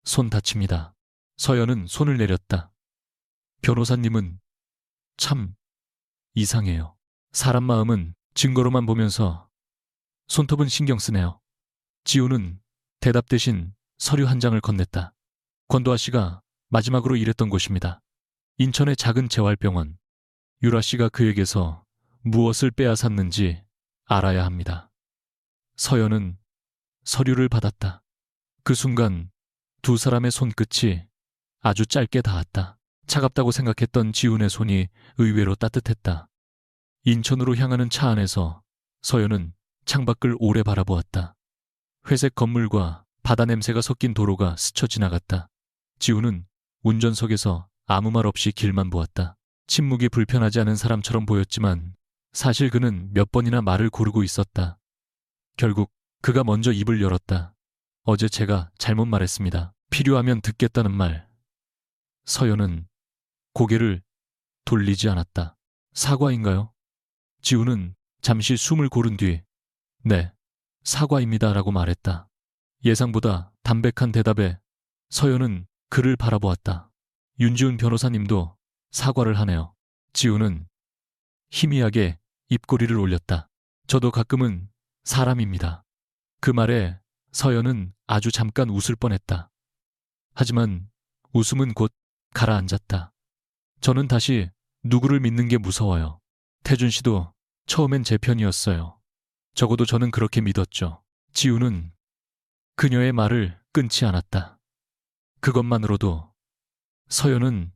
손 다칩니다. 서연은 손을 내렸다. 변호사님은 참 이상해요. 사람 마음은 증거로만 보면서 손톱은 신경 쓰네요. 지훈은 대답 대신 서류 한 장을 건넸다. 권도하 씨가 마지막으로 일했던 곳입니다. 인천의 작은 재활병원. 유라 씨가 그에게서 무엇을 빼앗았는지 알아야 합니다. 서연은 서류를 받았다. 그 순간 2 사람의 손끝이 아주 짧게 닿았다. 차갑다고 생각했던 지훈의 손이 의외로 따뜻했다. 인천으로 향하는 차 안에서 서연은 창밖을 오래 바라보았다. 회색 건물과 바다 냄새가 섞인 도로가 스쳐 지나갔다. 지훈은 운전석에서 아무 말 없이 길만 보았다. 침묵이 불편하지 않은 사람처럼 보였지만 사실 그는 몇 번이나 말을 고르고 있었다. 결국 그가 먼저 입을 열었다. 어제 제가 잘못 말했습니다. 필요하면 듣겠다는 말. 서연은 고개를 돌리지 않았다. 사과인가요? 지훈은 잠시 숨을 고른 뒤 네, 사과입니다 라고 말했다. 예상보다 담백한 대답에 서연은 그를 바라보았다. 윤지훈 변호사님도 사과를 하네요. 지우는 희미하게 입꼬리를 올렸다. 저도 가끔은 사람입니다. 그 말에 서연은 아주 잠깐 웃을 뻔했다. 하지만 웃음은 곧 가라앉았다. 저는 다시 누구를 믿는 게 무서워요. 태준 씨도 처음엔 제 편이었어요. 적어도 저는 그렇게 믿었죠. 지우는 그녀의 말을 끊지 않았다. 그것만으로도 서연은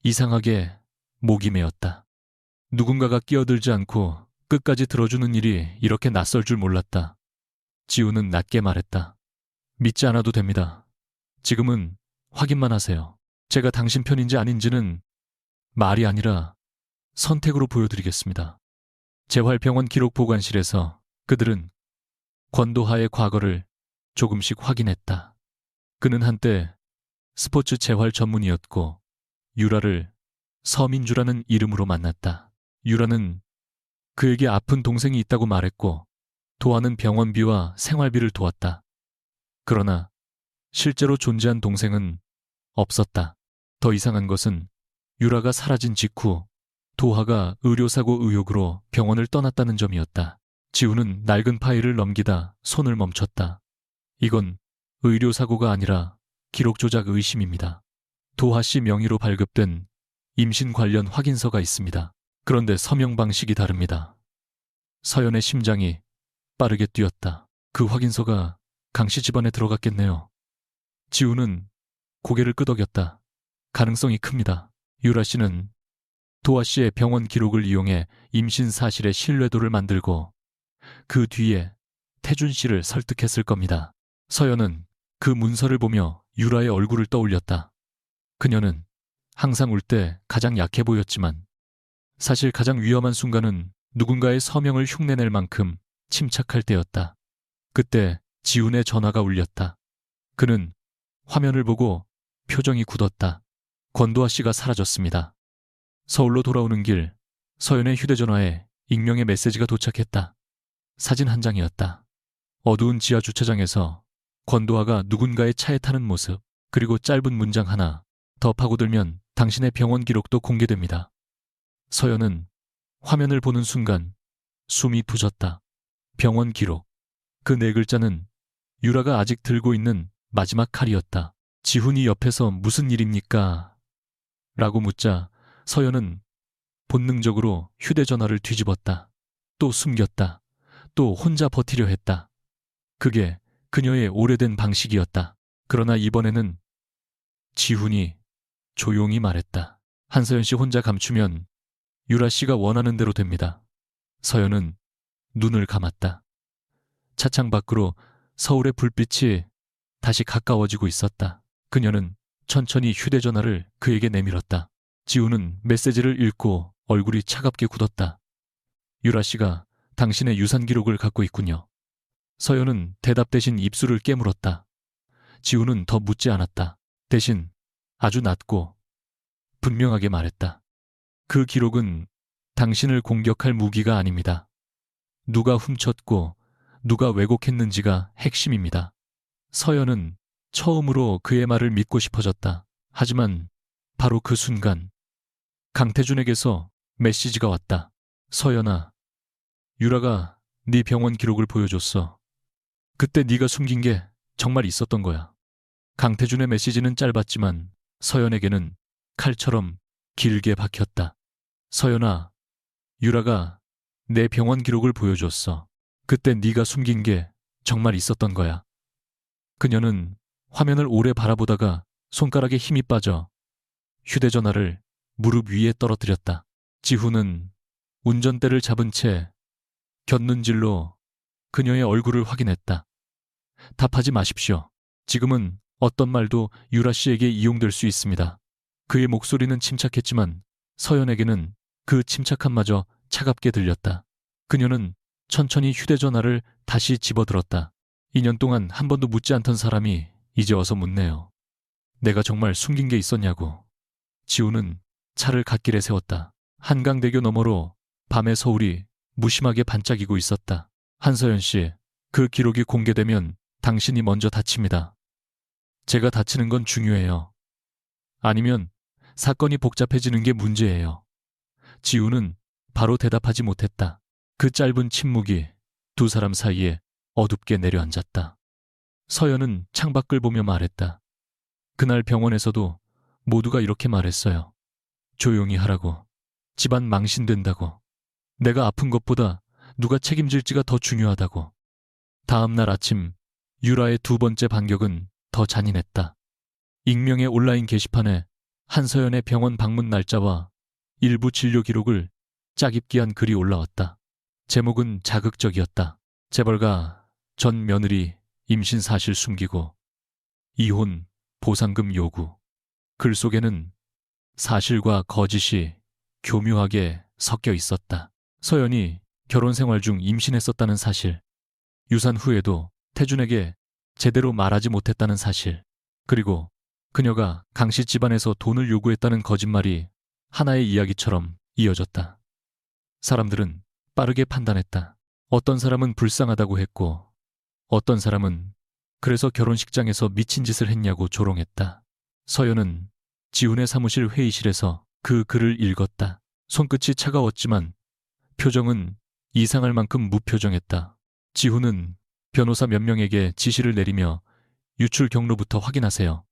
이상하게 목이 메었다. 누군가가 끼어들지 않고 끝까지 들어주는 일이 이렇게 낯설 줄 몰랐다. 지우는 낮게 말했다. 믿지 않아도 됩니다. 지금은 확인만 하세요. 제가 당신 편인지 아닌지는 말이 아니라 선택으로 보여드리겠습니다. 재활병원 기록 보관실에서 그들은 권도하의 과거를 조금씩 확인했다. 그는 한때 스포츠 재활 전문이었고 유라를 서민주라는 이름으로 만났다. 유라는 그에게 아픈 동생이 있다고 말했고 도하는 병원비와 생활비를 도왔다. 그러나 실제로 존재한 동생은 없었다. 더 이상한 것은 유라가 사라진 직후 도하가 의료사고 의혹으로 병원을 떠났다는 점이었다. 지우는 낡은 파일을 넘기다 손을 멈췄다. 이건 의료사고가 아니라 기록 조작 의심입니다. 도하 씨 명의로 발급된 임신 관련 확인서가 있습니다. 그런데 서명 방식이 다릅니다. 서연의 심장이 빠르게 뛰었다. 그 확인서가 강씨 집안에 들어갔겠네요. 지우는 고개를 끄덕였다. 가능성이 큽니다. 유라 씨는 도하 씨의 병원 기록을 이용해 임신 사실의 신뢰도를 만들고 그 뒤에 태준 씨를 설득했을 겁니다. 서연은 그 문서를 보며 유라의 얼굴을 떠올렸다. 그녀는 항상 울 때 가장 약해 보였지만 사실 가장 위험한 순간은 누군가의 서명을 흉내낼 만큼 침착할 때였다. 그때 지훈의 전화가 울렸다. 그는 화면을 보고 표정이 굳었다. 권도하 씨가 사라졌습니다. 서울로 돌아오는 길 서연의 휴대전화에 익명의 메시지가 도착했다. 사진 한 장이었다. 어두운 지하 주차장에서 권도하가 누군가의 차에 타는 모습, 그리고 짧은 문장 하나 더 파고들면 당신의 병원 기록도 공개됩니다. 서연은 화면을 보는 순간 숨이 부졌다. 병원 기록. 그 네 글자는 유라가 아직 들고 있는 마지막 칼이었다. 지훈이 옆에서 무슨 일입니까? 라고 묻자 서연은 본능적으로 휴대전화를 뒤집었다. 또 숨겼다. 또 혼자 버티려 했다. 그게 그녀의 오래된 방식이었다. 그러나 이번에는 지훈이 조용히 말했다. 한서연 씨 혼자 감추면 유라 씨가 원하는 대로 됩니다. 서연은 눈을 감았다. 차창 밖으로 서울의 불빛이 다시 가까워지고 있었다. 그녀는 천천히 휴대전화를 그에게 내밀었다. 지우는 메시지를 읽고 얼굴이 차갑게 굳었다. 유라 씨가 당신의 유산 기록을 갖고 있군요. 서연은 대답 대신 입술을 깨물었다. 지우는 더 묻지 않았다. 대신 아주 낮고 분명하게 말했다. 그 기록은 당신을 공격할 무기가 아닙니다. 누가 훔쳤고 누가 왜곡했는지가 핵심입니다. 서연은 처음으로 그의 말을 믿고 싶어졌다. 하지만 바로 그 순간 강태준에게서 메시지가 왔다. 서연아, 유라가 네 병원 기록을 보여줬어. 그때 네가 숨긴 게 정말 있었던 거야. 강태준의 메시지는 짧았지만 서연에게는 칼처럼 길게 박혔다. 서연아, 유라가 내 병원 기록을 보여줬어. 그때 네가 숨긴 게 정말 있었던 거야. 그녀는 화면을 오래 바라보다가 손가락에 힘이 빠져 휴대전화를 무릎 위에 떨어뜨렸다. 지훈은 운전대를 잡은 채 곁눈질로 그녀의 얼굴을 확인했다. 답하지 마십시오. 지금은 어떤 말도 유라 씨에게 이용될 수 있습니다. 그의 목소리는 침착했지만 서연에게는 그 침착함마저 차갑게 들렸다. 그녀는 천천히 휴대전화를 다시 집어들었다. 2년 동안 한 번도 묻지 않던 사람이 이제 와서 묻네요. 내가 정말 숨긴 게 있었냐고. 지우는 차를 갓길에 세웠다. 한강대교 너머로 밤의 서울이 무심하게 반짝이고 있었다. 한서연 씨, 그 기록이 공개되면 당신이 먼저 다칩니다. 제가 다치는 건 중요해요. 아니면 사건이 복잡해지는 게 문제예요. 지우는 바로 대답하지 못했다. 그 짧은 침묵이 두 사람 사이에 어둡게 내려앉았다. 서연은 창밖을 보며 말했다. 그날 병원에서도 모두가 이렇게 말했어요. 조용히 하라고. 집안 망신된다고. 내가 아픈 것보다 누가 책임질지가 더 중요하다고. 다음 날 아침 유라의 두 번째 반격은 더 잔인했다. 익명의 온라인 게시판에 한서연의 병원 방문 날짜와 일부 진료 기록을 짜깁기한 글이 올라왔다. 제목은 자극적이었다. 재벌가 전 며느리 임신 사실 숨기고 이혼 보상금 요구. 글 속에는 사실과 거짓이 교묘하게 섞여 있었다. 서연이 결혼 생활 중 임신했었다는 사실, 유산 후에도 태준에게 제대로 말하지 못했다는 사실, 그리고 그녀가 강씨 집안에서 돈을 요구했다는 거짓말이 하나의 이야기처럼 이어졌다. 사람들은 빠르게 판단했다. 어떤 사람은 불쌍하다고 했고, 어떤 사람은 그래서 결혼식장에서 미친 짓을 했냐고 조롱했다. 서연은 지훈의 사무실 회의실에서 그 글을 읽었다. 손끝이 차가웠지만 표정은 이상할 만큼 무표정했다. 지훈은 변호사 몇 명에게 지시를 내리며 유출 경로부터 확인하세요.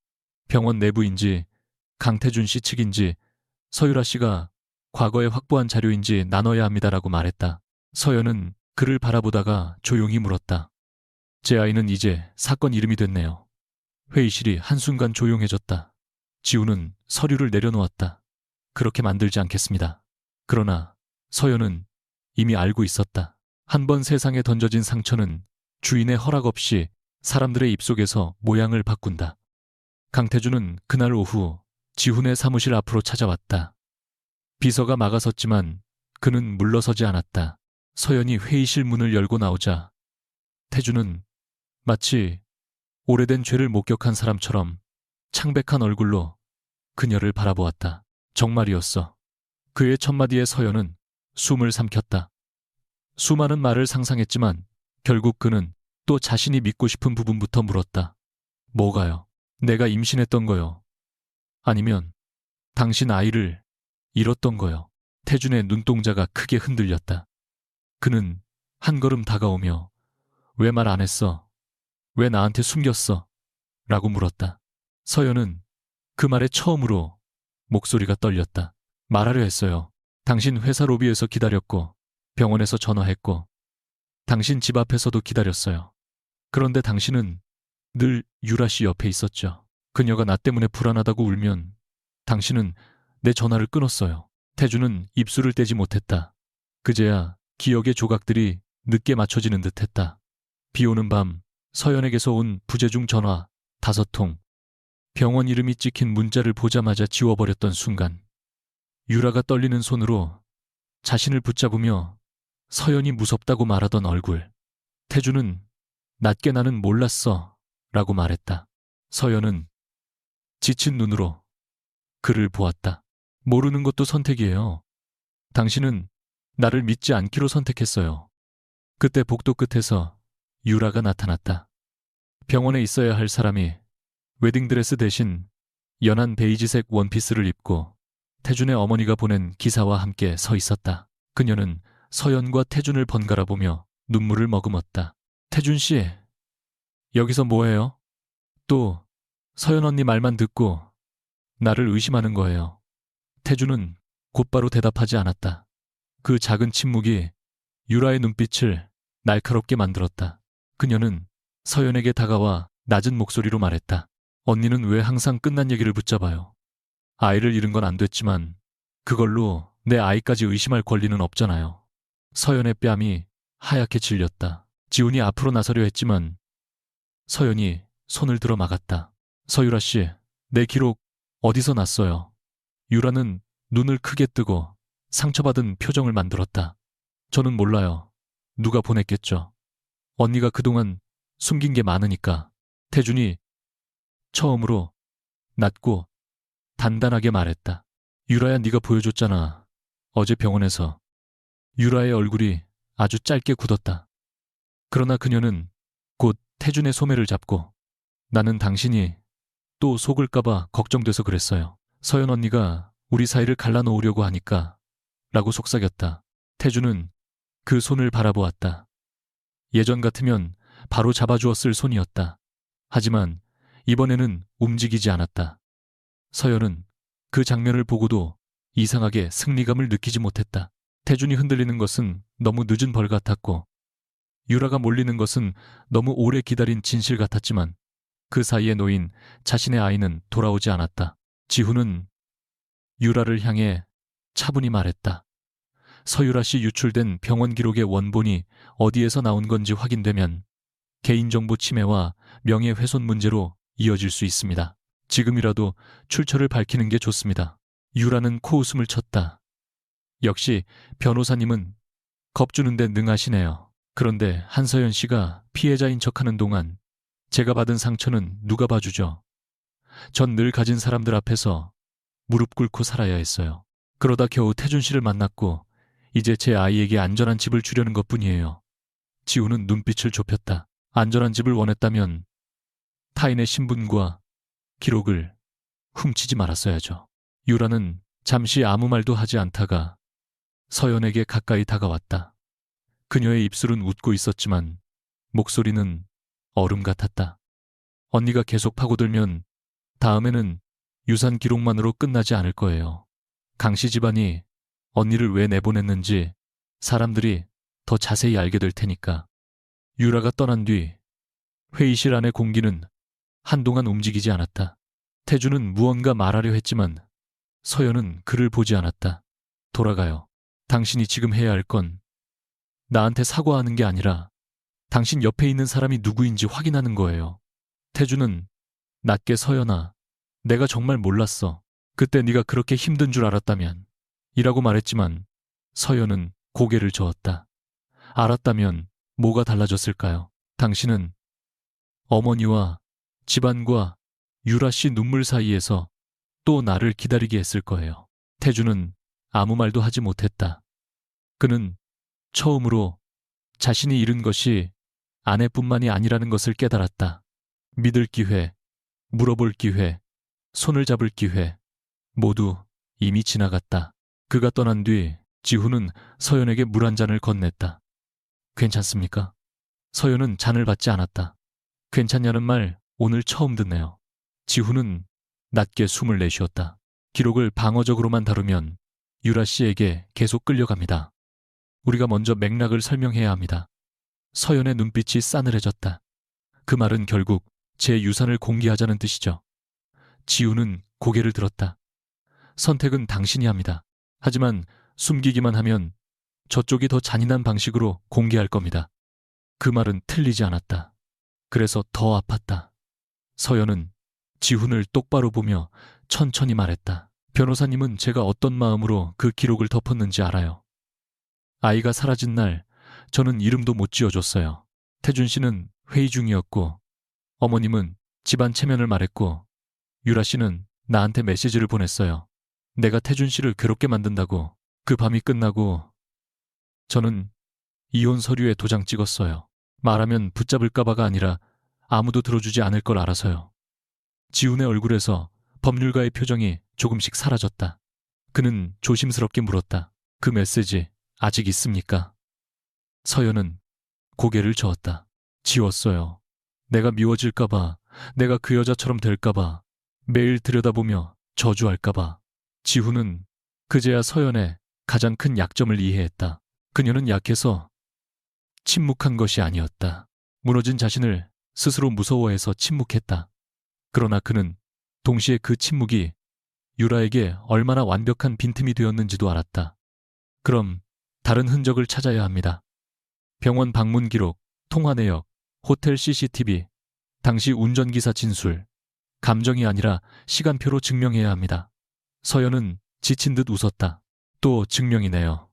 병원 내부인지 강태준 씨 측인지 서유라 씨가 과거에 확보한 자료인지 나눠야 합니다라고 말했다. 서연은 그를 바라보다가 조용히 물었다. 제 아이는 이제 사건 이름이 됐네요. 회의실이 한순간 조용해졌다. 지훈은 서류를 내려놓았다. 그렇게 만들지 않겠습니다. 그러나 서연은 이미 알고 있었다. 한 번 세상에 던져진 상처는 주인의 허락 없이 사람들의 입속에서 모양을 바꾼다. 강태준은 그날 오후 지훈의 사무실 앞으로 찾아왔다. 비서가 막아섰지만 그는 물러서지 않았다. 서연이 회의실 문을 열고 나오자 태준은 마치 오래된 죄를 목격한 사람처럼 창백한 얼굴로 그녀를 바라보았다. 정말이었어. 그의 첫마디에 서연은 숨을 삼켰다. 수많은 말을 상상했지만 결국 그는 또 자신이 믿고 싶은 부분부터 물었다. 뭐가요? 내가 임신했던 거요. 아니면 당신 아이를 잃었던 거요. 태준의 눈동자가 크게 흔들렸다. 그는 한 걸음 다가오며 왜 말 안 했어? 왜 나한테 숨겼어? 라고 물었다. 서연은 그 말에 처음으로 목소리가 떨렸다. 말하려 했어요. 당신 회사 로비에서 기다렸고 병원에서 전화했고 당신 집 앞에서도 기다렸어요. 그런데 당신은 늘 유라 씨 옆에 있었죠. 그녀가 나 때문에 불안하다고 울면 당신은 내 전화를 끊었어요. 태준은 입술을 떼지 못했다. 그제야 기억의 조각들이 늦게 맞춰지는 듯했다. 비 오는 밤 서연에게서 온 부재중 전화 5통. 병원 이름이 찍힌 문자를 보자마자 지워버렸던 순간 유라가 떨리는 손으로 자신을 붙잡으며 서연이 무섭다고 말하던 얼굴. 태준은 낮게 나는 몰랐어 라고 말했다. 서연은 지친 눈으로 그를 보았다. 모르는 것도 선택이에요. 당신은 나를 믿지 않기로 선택했어요. 그때 복도 끝에서 유라가 나타났다. 병원에 있어야 할 사람이 웨딩드레스 대신 연한 베이지색 원피스를 입고 태준의 어머니가 보낸 기사와 함께 서 있었다. 그녀는 서연과 태준을 번갈아 보며 눈물을 머금었다. 태준 씨, 여기서 뭐해요? 또 서연 언니 말만 듣고 나를 의심하는 거예요. 태준은 곧바로 대답하지 않았다. 그 작은 침묵이 유라의 눈빛을 날카롭게 만들었다. 그녀는 서연에게 다가와 낮은 목소리로 말했다. 언니는 왜 항상 끝난 얘기를 붙잡아요? 아이를 잃은 건 안 됐지만 그걸로 내 아이까지 의심할 권리는 없잖아요. 서연의 뺨이 하얗게 질렸다. 지훈이 앞으로 나서려 했지만 서연이 손을 들어 막았다. 서유라 씨, 내 기록 어디서 났어요? 유라는 눈을 크게 뜨고 상처받은 표정을 만들었다. 저는 몰라요. 누가 보냈겠죠. 언니가 그동안 숨긴 게 많으니까. 태준이 처음으로 낮고 단단하게 말했다. 유라야, 네가 보여줬잖아. 어제 병원에서. 유라의 얼굴이 아주 짧게 굳었다. 그러나 그녀는 곧 태준의 소매를 잡고 나는 당신이 또 속을까봐 걱정돼서 그랬어요. 서연 언니가 우리 사이를 갈라놓으려고 하니까 라고 속삭였다. 태주는 그 손을 바라보았다. 예전 같으면 바로 잡아주었을 손이었다. 하지만 이번에는 움직이지 않았다. 서연은 그 장면을 보고도 이상하게 승리감을 느끼지 못했다. 태준이 흔들리는 것은 너무 늦은 벌 같았고 유라가 몰리는 것은 너무 오래 기다린 진실 같았지만 그 사이에 놓인 자신의 아이는 돌아오지 않았다. 지훈은 유라를 향해 차분히 말했다. 서유라 씨 유출된 병원 기록의 원본이 어디에서 나온 건지 확인되면 개인정보 침해와 명예훼손 문제로 이어질 수 있습니다. 지금이라도 출처를 밝히는 게 좋습니다. 유라는 코웃음을 쳤다. 역시 변호사님은 겁주는 데 능하시네요. 그런데 한서연 씨가 피해자인 척하는 동안 제가 받은 상처는 누가 봐주죠? 전 늘 가진 사람들 앞에서 무릎 꿇고 살아야 했어요. 그러다 겨우 태준 씨를 만났고 이제 제 아이에게 안전한 집을 주려는 것뿐이에요. 지우는 눈빛을 좁혔다. 안전한 집을 원했다면 타인의 신분과 기록을 훔치지 말았어야죠. 유라는 잠시 아무 말도 하지 않다가 서연에게 가까이 다가왔다. 그녀의 입술은 웃고 있었지만 목소리는 얼음 같았다. 언니가 계속 파고들면 다음에는 유산 기록만으로 끝나지 않을 거예요. 강씨 집안이 언니를 왜 내보냈는지 사람들이 더 자세히 알게 될 테니까. 유라가 떠난 뒤 회의실 안의 공기는 한동안 움직이지 않았다. 태주는 무언가 말하려 했지만 서연은 그를 보지 않았다. 돌아가요. 당신이 지금 해야 할 건 나한테 사과하는 게 아니라 당신 옆에 있는 사람이 누구인지 확인하는 거예요. 태주는 낮게 서연아, 내가 정말 몰랐어. 그때 네가 그렇게 힘든 줄 알았다면 이라고 말했지만 서연은 고개를 저었다. 알았다면 뭐가 달라졌을까요? 당신은 어머니와 집안과 유라 씨 눈물 사이에서 또 나를 기다리게 했을 거예요. 태주는 아무 말도 하지 못했다. 그는 처음으로 자신이 잃은 것이 아내뿐만이 아니라는 것을 깨달았다. 믿을 기회, 물어볼 기회, 손을 잡을 기회, 모두 이미 지나갔다. 그가 떠난 뒤 지훈은 서연에게 물 한 잔을 건넸다. 괜찮습니까? 서연은 잔을 받지 않았다. 괜찮냐는 말 오늘 처음 듣네요. 지훈은 낮게 숨을 내쉬었다. 기록을 방어적으로만 다루면 유라 씨에게 계속 끌려갑니다. 우리가 먼저 맥락을 설명해야 합니다. 서연의 눈빛이 싸늘해졌다. 그 말은 결국 제 유산을 공개하자는 뜻이죠. 지훈은 고개를 들었다. 선택은 당신이 합니다. 하지만 숨기기만 하면 저쪽이 더 잔인한 방식으로 공개할 겁니다. 그 말은 틀리지 않았다. 그래서 더 아팠다. 서연은 지훈을 똑바로 보며 천천히 말했다. 변호사님은 제가 어떤 마음으로 그 기록을 덮었는지 알아요. 아이가 사라진 날 저는 이름도 못 지어줬어요. 태준 씨는 회의 중이었고 어머님은 집안 체면을 말했고 유라 씨는 나한테 메시지를 보냈어요. 내가 태준 씨를 괴롭게 만든다고. 그 밤이 끝나고 저는 이혼 서류에 도장 찍었어요. 말하면 붙잡을까봐가 아니라 아무도 들어주지 않을 걸 알아서요. 지훈의 얼굴에서 법률가의 표정이 조금씩 사라졌다. 그는 조심스럽게 물었다. 그 메시지 아직 있습니까? 서연은 고개를 저었다. 지웠어요. 내가 미워질까봐, 내가 그 여자처럼 될까봐, 매일 들여다보며 저주할까봐. 지훈은 그제야 서연의 가장 큰 약점을 이해했다. 그녀는 약해서 침묵한 것이 아니었다. 무너진 자신을 스스로 무서워해서 침묵했다. 그러나 그는 동시에 그 침묵이 유라에게 얼마나 완벽한 빈틈이 되었는지도 알았다. 그럼 다른 흔적을 찾아야 합니다. 병원 방문 기록, 통화 내역, 호텔 CCTV, 당시 운전기사 진술, 감정이 아니라 시간표로 증명해야 합니다. 서연은 지친 듯 웃었다. 또 증명이네요.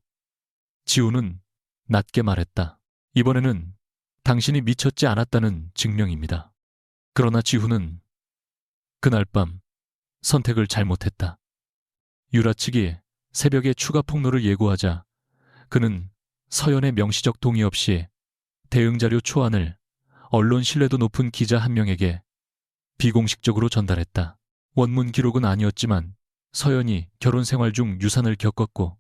지우는 낮게 말했다. 이번에는 당신이 미쳤지 않았다는 증명입니다. 그러나 지훈은 그날 밤 선택을 잘못했다. 유라 측이 새벽에 추가 폭로를 예고하자 그는 서연의 명시적 동의 없이 대응자료 초안을 언론 신뢰도 높은 기자 한 명에게 비공식적으로 전달했다. 원문 기록은 아니었지만 서연이 결혼 생활 중 유산을 겪었고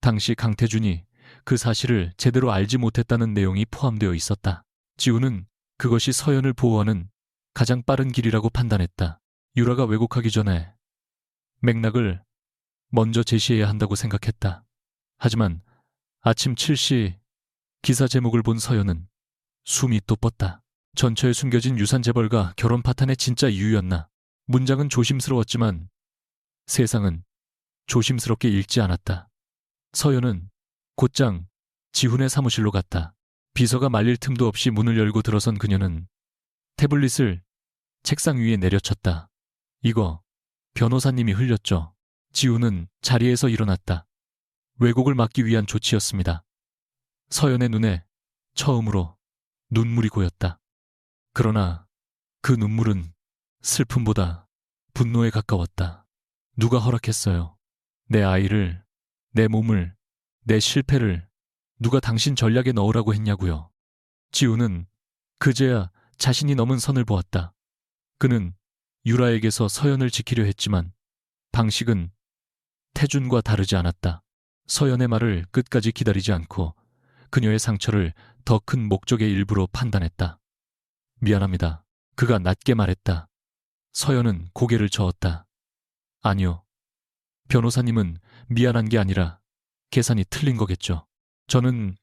당시 강태준이 그 사실을 제대로 알지 못했다는 내용이 포함되어 있었다. 지우는 그것이 서연을 보호하는 가장 빠른 길이라고 판단했다. 유라가 왜곡하기 전에 맥락을 먼저 제시해야 한다고 생각했다. 하지만 아침 7시 기사 제목을 본 서연은 숨이 또 뻗다. 전처에 숨겨진 유산 재벌과 결혼 파탄의 진짜 이유였나. 문장은 조심스러웠지만 세상은 조심스럽게 읽지 않았다. 서연은 곧장 지훈의 사무실로 갔다. 비서가 말릴 틈도 없이 문을 열고 들어선 그녀는 태블릿을 책상 위에 내려쳤다. 이거 변호사님이 흘렸죠. 지훈은 자리에서 일어났다. 왜곡을 막기 위한 조치였습니다. 서연의 눈에 처음으로 눈물이 고였다. 그러나 그 눈물은 슬픔보다 분노에 가까웠다. 누가 허락했어요? 내 아이를, 내 몸을, 내 실패를 누가 당신 전략에 넣으라고 했냐고요. 지우는 그제야 자신이 넘은 선을 보았다. 그는 유라에게서 서연을 지키려 했지만 방식은 태준과 다르지 않았다. 서연의 말을 끝까지 기다리지 않고 그녀의 상처를 더 큰 목적의 일부로 판단했다. 미안합니다. 그가 낮게 말했다. 서연은 고개를 저었다. 아니요. 변호사님은 미안한 게 아니라 계산이 틀린 거겠죠. 저는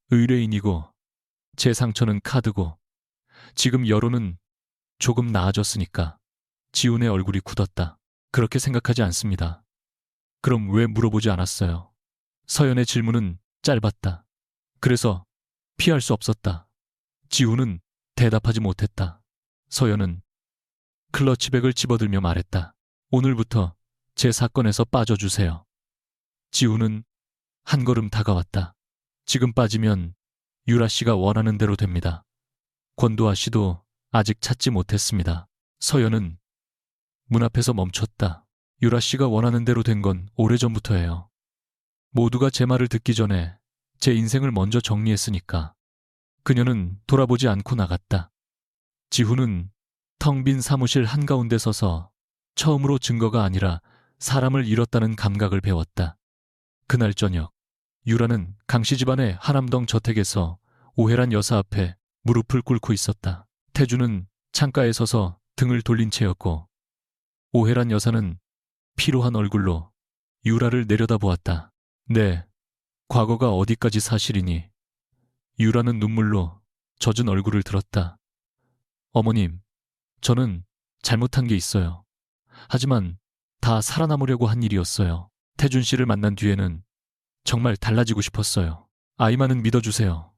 의뢰인이고 제 상처는 카드고 지금 여론은 조금 나아졌으니까. 지훈의 얼굴이 굳었다. 그렇게 생각하지 않습니다. 그럼 왜 물어보지 않았어요? 서연의 질문은 짧았다. 그래서 피할 수 없었다. 지훈은 대답하지 못했다. 서연은 클러치백을 집어들며 말했다. 오늘부터 제 사건에서 빠져주세요. 지훈은 한 걸음 다가왔다. 지금 빠지면 유라 씨가 원하는 대로 됩니다. 권도아 씨도 아직 찾지 못했습니다. 서연은 문 앞에서 멈췄다. 유라 씨가 원하는 대로 된 건 오래전부터예요. 모두가 제 말을 듣기 전에 제 인생을 먼저 정리했으니까. 그녀는 돌아보지 않고 나갔다. 지훈은 텅 빈 사무실 한가운데 서서 처음으로 증거가 아니라 사람을 잃었다는 감각을 배웠다. 그날 저녁 유라는 강씨 집안의 하남동 저택에서 오해란 여사 앞에 무릎을 꿇고 있었다. 태주는 창가에 서서 등을 돌린 채였고 오해란 여사는 피로한 얼굴로 유라를 내려다보았다. 네, 과거가 어디까지 사실이니? 유라는 눈물로 젖은 얼굴을 들었다. 어머님, 저는 잘못한 게 있어요. 하지만 다 살아남으려고 한 일이었어요. 태준 씨를 만난 뒤에는 정말 달라지고 싶었어요. 아이만은 믿어주세요.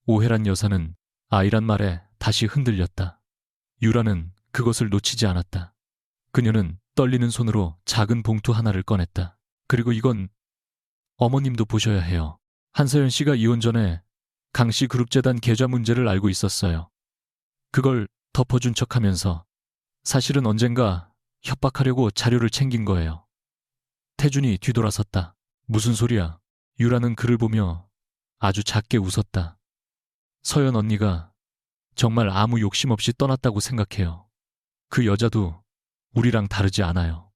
오해란 여사는 아이란 말에 다시 흔들렸다. 유라는 그것을 놓치지 않았다. 그녀는 떨리는 손으로 작은 봉투 하나를 꺼냈다. 그리고 이건 어머님도 보셔야 해요. 한서연 씨가 이혼 전에 강씨 그룹재단 계좌 문제를 알고 있었어요. 그걸 덮어준 척하면서 사실은 언젠가 협박하려고 자료를 챙긴 거예요. 태준이 뒤돌아섰다. 무슨 소리야? 유라는 그를 보며 아주 작게 웃었다. 서연 언니가 정말 아무 욕심 없이 떠났다고 생각해요. 그 여자도 우리랑 다르지 않아요.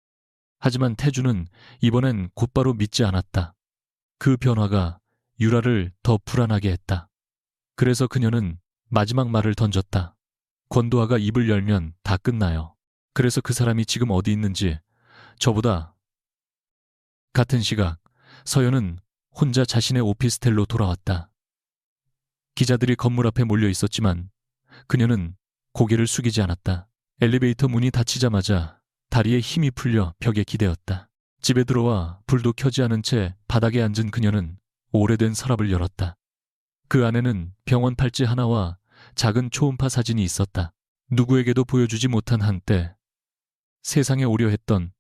하지만 태준은 이번엔 곧바로 믿지 않았다. 그 변화가 유라를 더 불안하게 했다. 그래서 그녀는 마지막 말을 던졌다. 권도아가 입을 열면 다 끝나요. 그래서 그 사람이 지금 어디 있는지 저보다. 같은 시각 서연은 혼자 자신의 오피스텔로 돌아왔다. 기자들이 건물 앞에 몰려 있었지만 그녀는 고개를 숙이지 않았다. 엘리베이터 문이 닫히자마자 다리에 힘이 풀려 벽에 기대었다. 집에 들어와 불도 켜지 않은 채 바닥에 앉은 그녀는 오래된 서랍을 열었다. 그 안에는 병원 팔찌 하나와 작은 초음파 사진이 있었다. 누구에게도 보여주지 못한 한때 세상에 오려 했던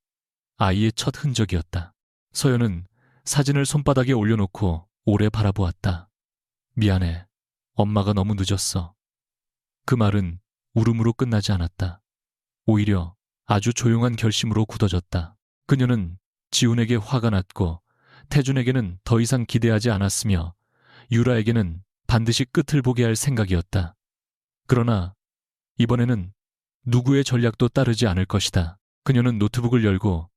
아이의 첫 흔적이었다. 서연은 사진을 손바닥에 올려놓고 오래 바라보았다. 미안해. 엄마가 너무 늦었어. 그 말은 울음으로 끝나지 않았다. 오히려 아주 조용한 결심으로 굳어졌다. 그녀는 지훈에게 화가 났고 태준에게는 더 이상 기대하지 않았으며 유라에게는 반드시 끝을 보게 할 생각이었다. 그러나 이번에는 누구의 전략도 따르지 않을 것이다. 그녀는 노트북을 열고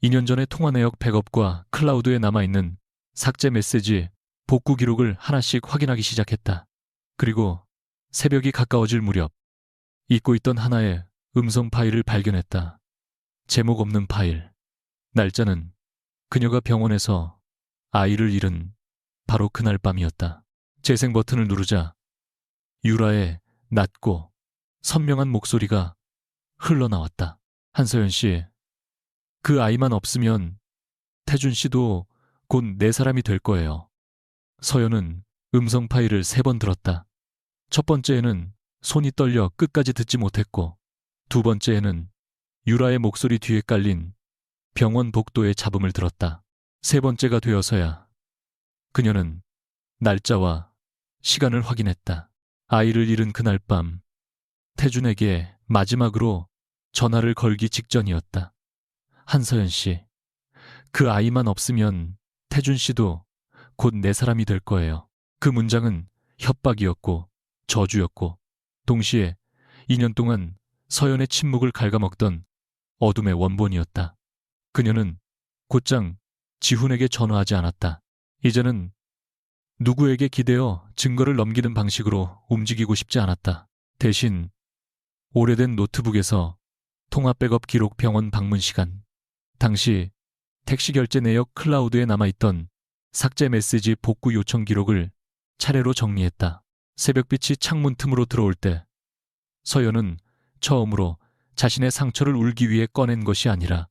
2년 전의 통화 내역 백업과 클라우드에 남아있는 삭제 메시지, 복구 기록을 하나씩 확인하기 시작했다. 그리고 새벽이 가까워질 무렵 잊고 있던 하나의 음성 파일을 발견했다. 제목 없는 파일. 날짜는 그녀가 병원에서 아이를 잃은 바로 그날 밤이었다. 재생 버튼을 누르자 유라의 낮고 선명한 목소리가 흘러나왔다. 한서연 씨, 그 아이만 없으면 태준 씨도 곧 내 사람이 될 거예요. 서연은 음성 파일을 3번 들었다. 첫 번째에는 손이 떨려 끝까지 듣지 못했고, 두 번째에는 유라의 목소리 뒤에 깔린 병원 복도의 잡음을 들었다. 세 번째가 되어서야 그녀는 날짜와 시간을 확인했다. 아이를 잃은 그날 밤, 태준에게 마지막으로 전화를 걸기 직전이었다. 한서연 씨, 그 아이만 없으면 태준 씨도 곧 내 사람이 될 거예요. 그 문장은 협박이었고 저주였고 동시에 2년 동안 서연의 침묵을 갉아먹던 어둠의 원본이었다. 그녀는 곧장 지훈에게 전화하지 않았다. 이제는 누구에게 기대어 증거를 넘기는 방식으로 움직이고 싶지 않았다. 대신 오래된 노트북에서 통화 백업 기록 병원 방문 시간, 당시 택시 결제 내역 클라우드에 남아있던 삭제 메시지 복구 요청 기록을 차례로 정리했다. 새벽빛이 창문 틈으로 들어올 때 서연은 처음으로 자신의 상처를 울기 위해 꺼낸 것이 아니라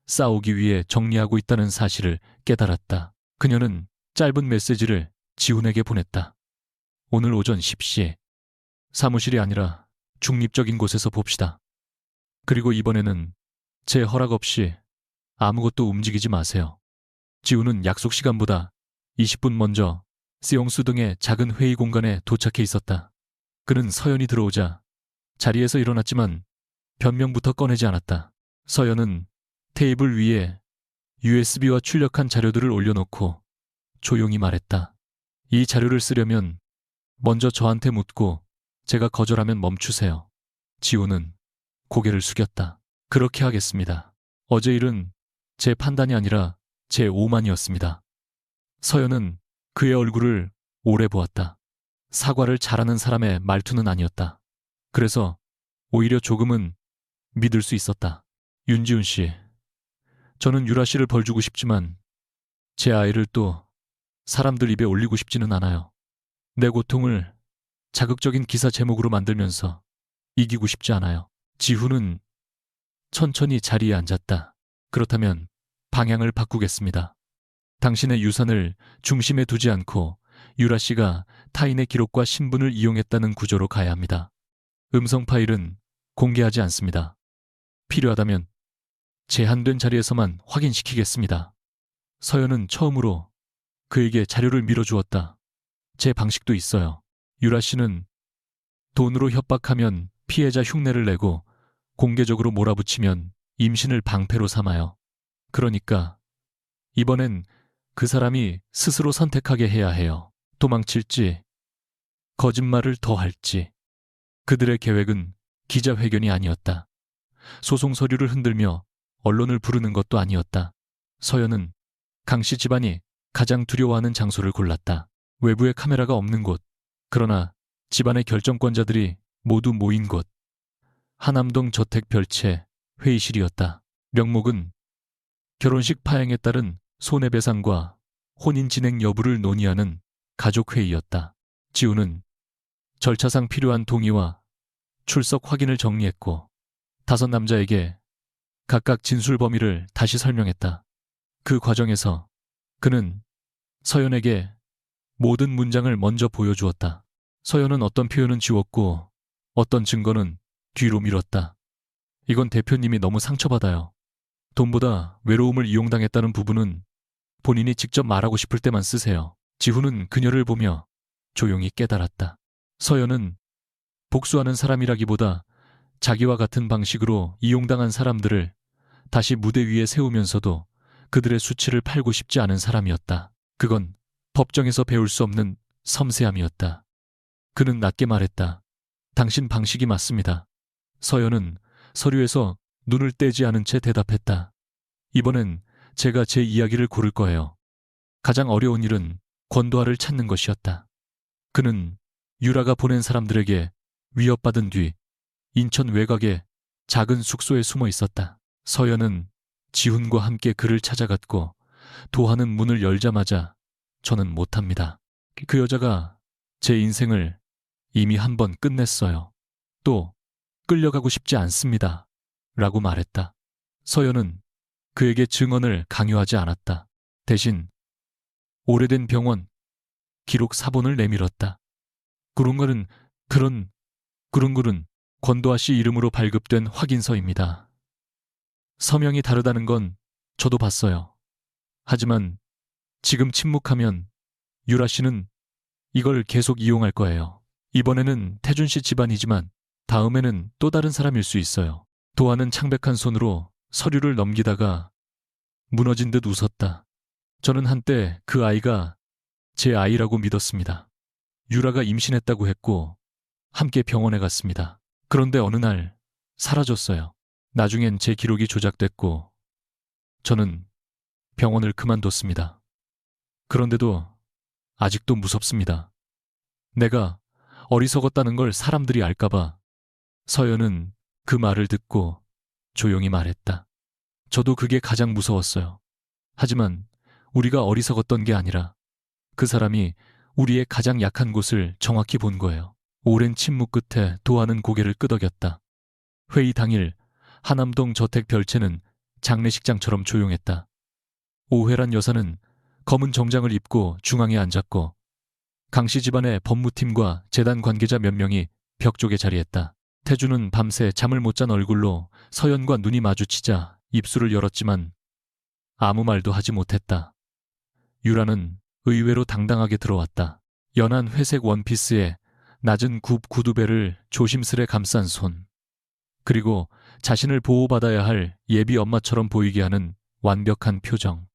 싸우기 위해 정리하고 있다는 사실을 깨달았다. 그녀는 짧은 메시지를 지훈에게 보냈다. 오늘 오전 10시, 사무실이 아니라 중립적인 곳에서 봅시다. 그리고 이번에는 제 허락 없이 아무것도 움직이지 마세요. 지훈은 약속 시간보다 20분 먼저 시용수 등의 작은 회의 공간에 도착해 있었다. 그는 서연이 들어오자 자리에서 일어났지만 변명부터 꺼내지 않았다. 서연은 테이블 위에 USB와 출력한 자료들을 올려놓고 조용히 말했다. 이 자료를 쓰려면 먼저 저한테 묻고 제가 거절하면 멈추세요. 지훈은 고개를 숙였다. 그렇게 하겠습니다. 어제 일은 제 판단이 아니라 제 오만이었습니다. 서연은 그의 얼굴을 오래 보았다. 사과를 잘하는 사람의 말투는 아니었다. 그래서 오히려 조금은 믿을 수 있었다. 윤지훈 씨, 저는 유라 씨를 벌주고 싶지만 제 아이를 또 사람들 입에 올리고 싶지는 않아요. 내 고통을 자극적인 기사 제목으로 만들면서 이기고 싶지 않아요. 지훈은 천천히 자리에 앉았다. 그렇다면 방향을 바꾸겠습니다. 당신의 유산을 중심에 두지 않고 유라 씨가 타인의 기록과 신분을 이용했다는 구조로 가야 합니다. 음성 파일은 공개하지 않습니다. 필요하다면 제한된 자리에서만 확인시키겠습니다. 서연은 처음으로 그에게 자료를 밀어주었다. 제 방식도 있어요. 유라 씨는 돈으로 협박하면 피해자 흉내를 내고 공개적으로 몰아붙이면 임신을 방패로 삼아요. 그러니까 이번엔 그 사람이 스스로 선택하게 해야 해요. 도망칠지, 거짓말을 더 할지. 그들의 계획은 기자회견이 아니었다. 소송 서류를 흔들며 언론을 부르는 것도 아니었다. 서연은 강씨 집안이 가장 두려워하는 장소를 골랐다. 외부에 카메라가 없는 곳, 그러나 집안의 결정권자들이 모두 모인 곳. 하남동 저택 별채 회의실이었다. 명목은 결혼식 파행에 따른 손해배상과 혼인 진행 여부를 논의하는 가족회의였다. 지훈은 절차상 필요한 동의와 출석 확인을 정리했고 5 남자에게 각각 진술 범위를 다시 설명했다. 그 과정에서 그는 서연에게 모든 문장을 먼저 보여주었다. 서연은 어떤 표현은 지웠고 어떤 증거는 뒤로 미뤘다. 이건 대표님이 너무 상처받아요. 돈보다 외로움을 이용당했다는 부분은 본인이 직접 말하고 싶을 때만 쓰세요. 지훈은 그녀를 보며 조용히 깨달았다. 서연은 복수하는 사람이라기보다 자기와 같은 방식으로 이용당한 사람들을 다시 무대 위에 세우면서도 그들의 수치를 팔고 싶지 않은 사람이었다. 그건 법정에서 배울 수 없는 섬세함이었다. 그는 낮게 말했다. 당신 방식이 맞습니다. 서연은 서류에서 눈을 떼지 않은 채 대답했다. 이번엔 제가 제 이야기를 고를 거예요. 가장 어려운 일은 권도아를 찾는 것이었다. 그는 유라가 보낸 사람들에게 위협받은 뒤 인천 외곽의 작은 숙소에 숨어 있었다. 서연은 지훈과 함께 그를 찾아갔고 도하는 문을 열자마자 저는 못합니다. 그 여자가 제 인생을 이미 한 번 끝냈어요. 또 끌려가고 싶지 않습니다. 라고 말했다. 서연은 그에게 증언을 강요하지 않았다. 대신 오래된 병원 기록 사본을 내밀었다. 구릉글은 권도아 씨 이름으로 발급된 확인서입니다. 서명이 다르다는 건 저도 봤어요. 하지만 지금 침묵하면 유라 씨는 이걸 계속 이용할 거예요. 이번에는 태준 씨 집안이지만 다음에는 또 다른 사람일 수 있어요. 도하는 창백한 손으로 서류를 넘기다가 무너진 듯 웃었다. 저는 한때 그 아이가 제 아이라고 믿었습니다. 유라가 임신했다고 했고 함께 병원에 갔습니다. 그런데 어느 날 사라졌어요. 나중엔 제 기록이 조작됐고 저는 병원을 그만뒀습니다. 그런데도 아직도 무섭습니다. 내가 어리석었다는 걸 사람들이 알까봐. 서연은 그 말을 듣고 조용히 말했다. 저도 그게 가장 무서웠어요. 하지만 우리가 어리석었던 게 아니라 그 사람이 우리의 가장 약한 곳을 정확히 본 거예요. 오랜 침묵 끝에 도하는 고개를 끄덕였다. 회의 당일 하남동 저택 별채는 장례식장처럼 조용했다. 오회란 여사는 검은 정장을 입고 중앙에 앉았고 강씨 집안의 법무팀과 재단 관계자 몇 명이 벽 쪽에 자리했다. 태주는 밤새 잠을 못 잔 얼굴로 서연과 눈이 마주치자 입술을 열었지만 아무 말도 하지 못했다. 유라는 의외로 당당하게 들어왔다. 연한 회색 원피스에 낮은 굽 구두배를 조심스레 감싼 손. 그리고 자신을 보호받아야 할 예비 엄마처럼 보이게 하는 완벽한 표정.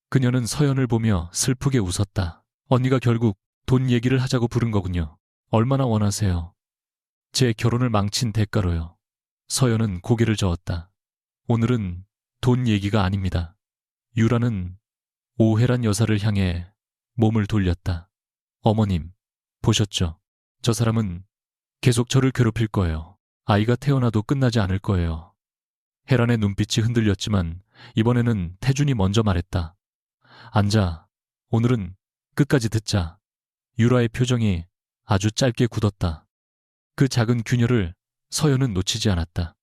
그녀는 서연을 보며 슬프게 웃었다. 언니가 결국 돈 얘기를 하자고 부른 거군요. 얼마나 원하세요? 제 결혼을 망친 대가로요. 서연은 고개를 저었다. 오늘은 돈 얘기가 아닙니다. 유라는 오혜란 여사를 향해 몸을 돌렸다. 어머님, 보셨죠? 저 사람은 계속 저를 괴롭힐 거예요. 아이가 태어나도 끝나지 않을 거예요. 혜란의 눈빛이 흔들렸지만 이번에는 태준이 먼저 말했다. 앉아. 오늘은 끝까지 듣자. 유라의 표정이 아주 짧게 굳었다. 그 작은 균열을 서연은 놓치지 않았다.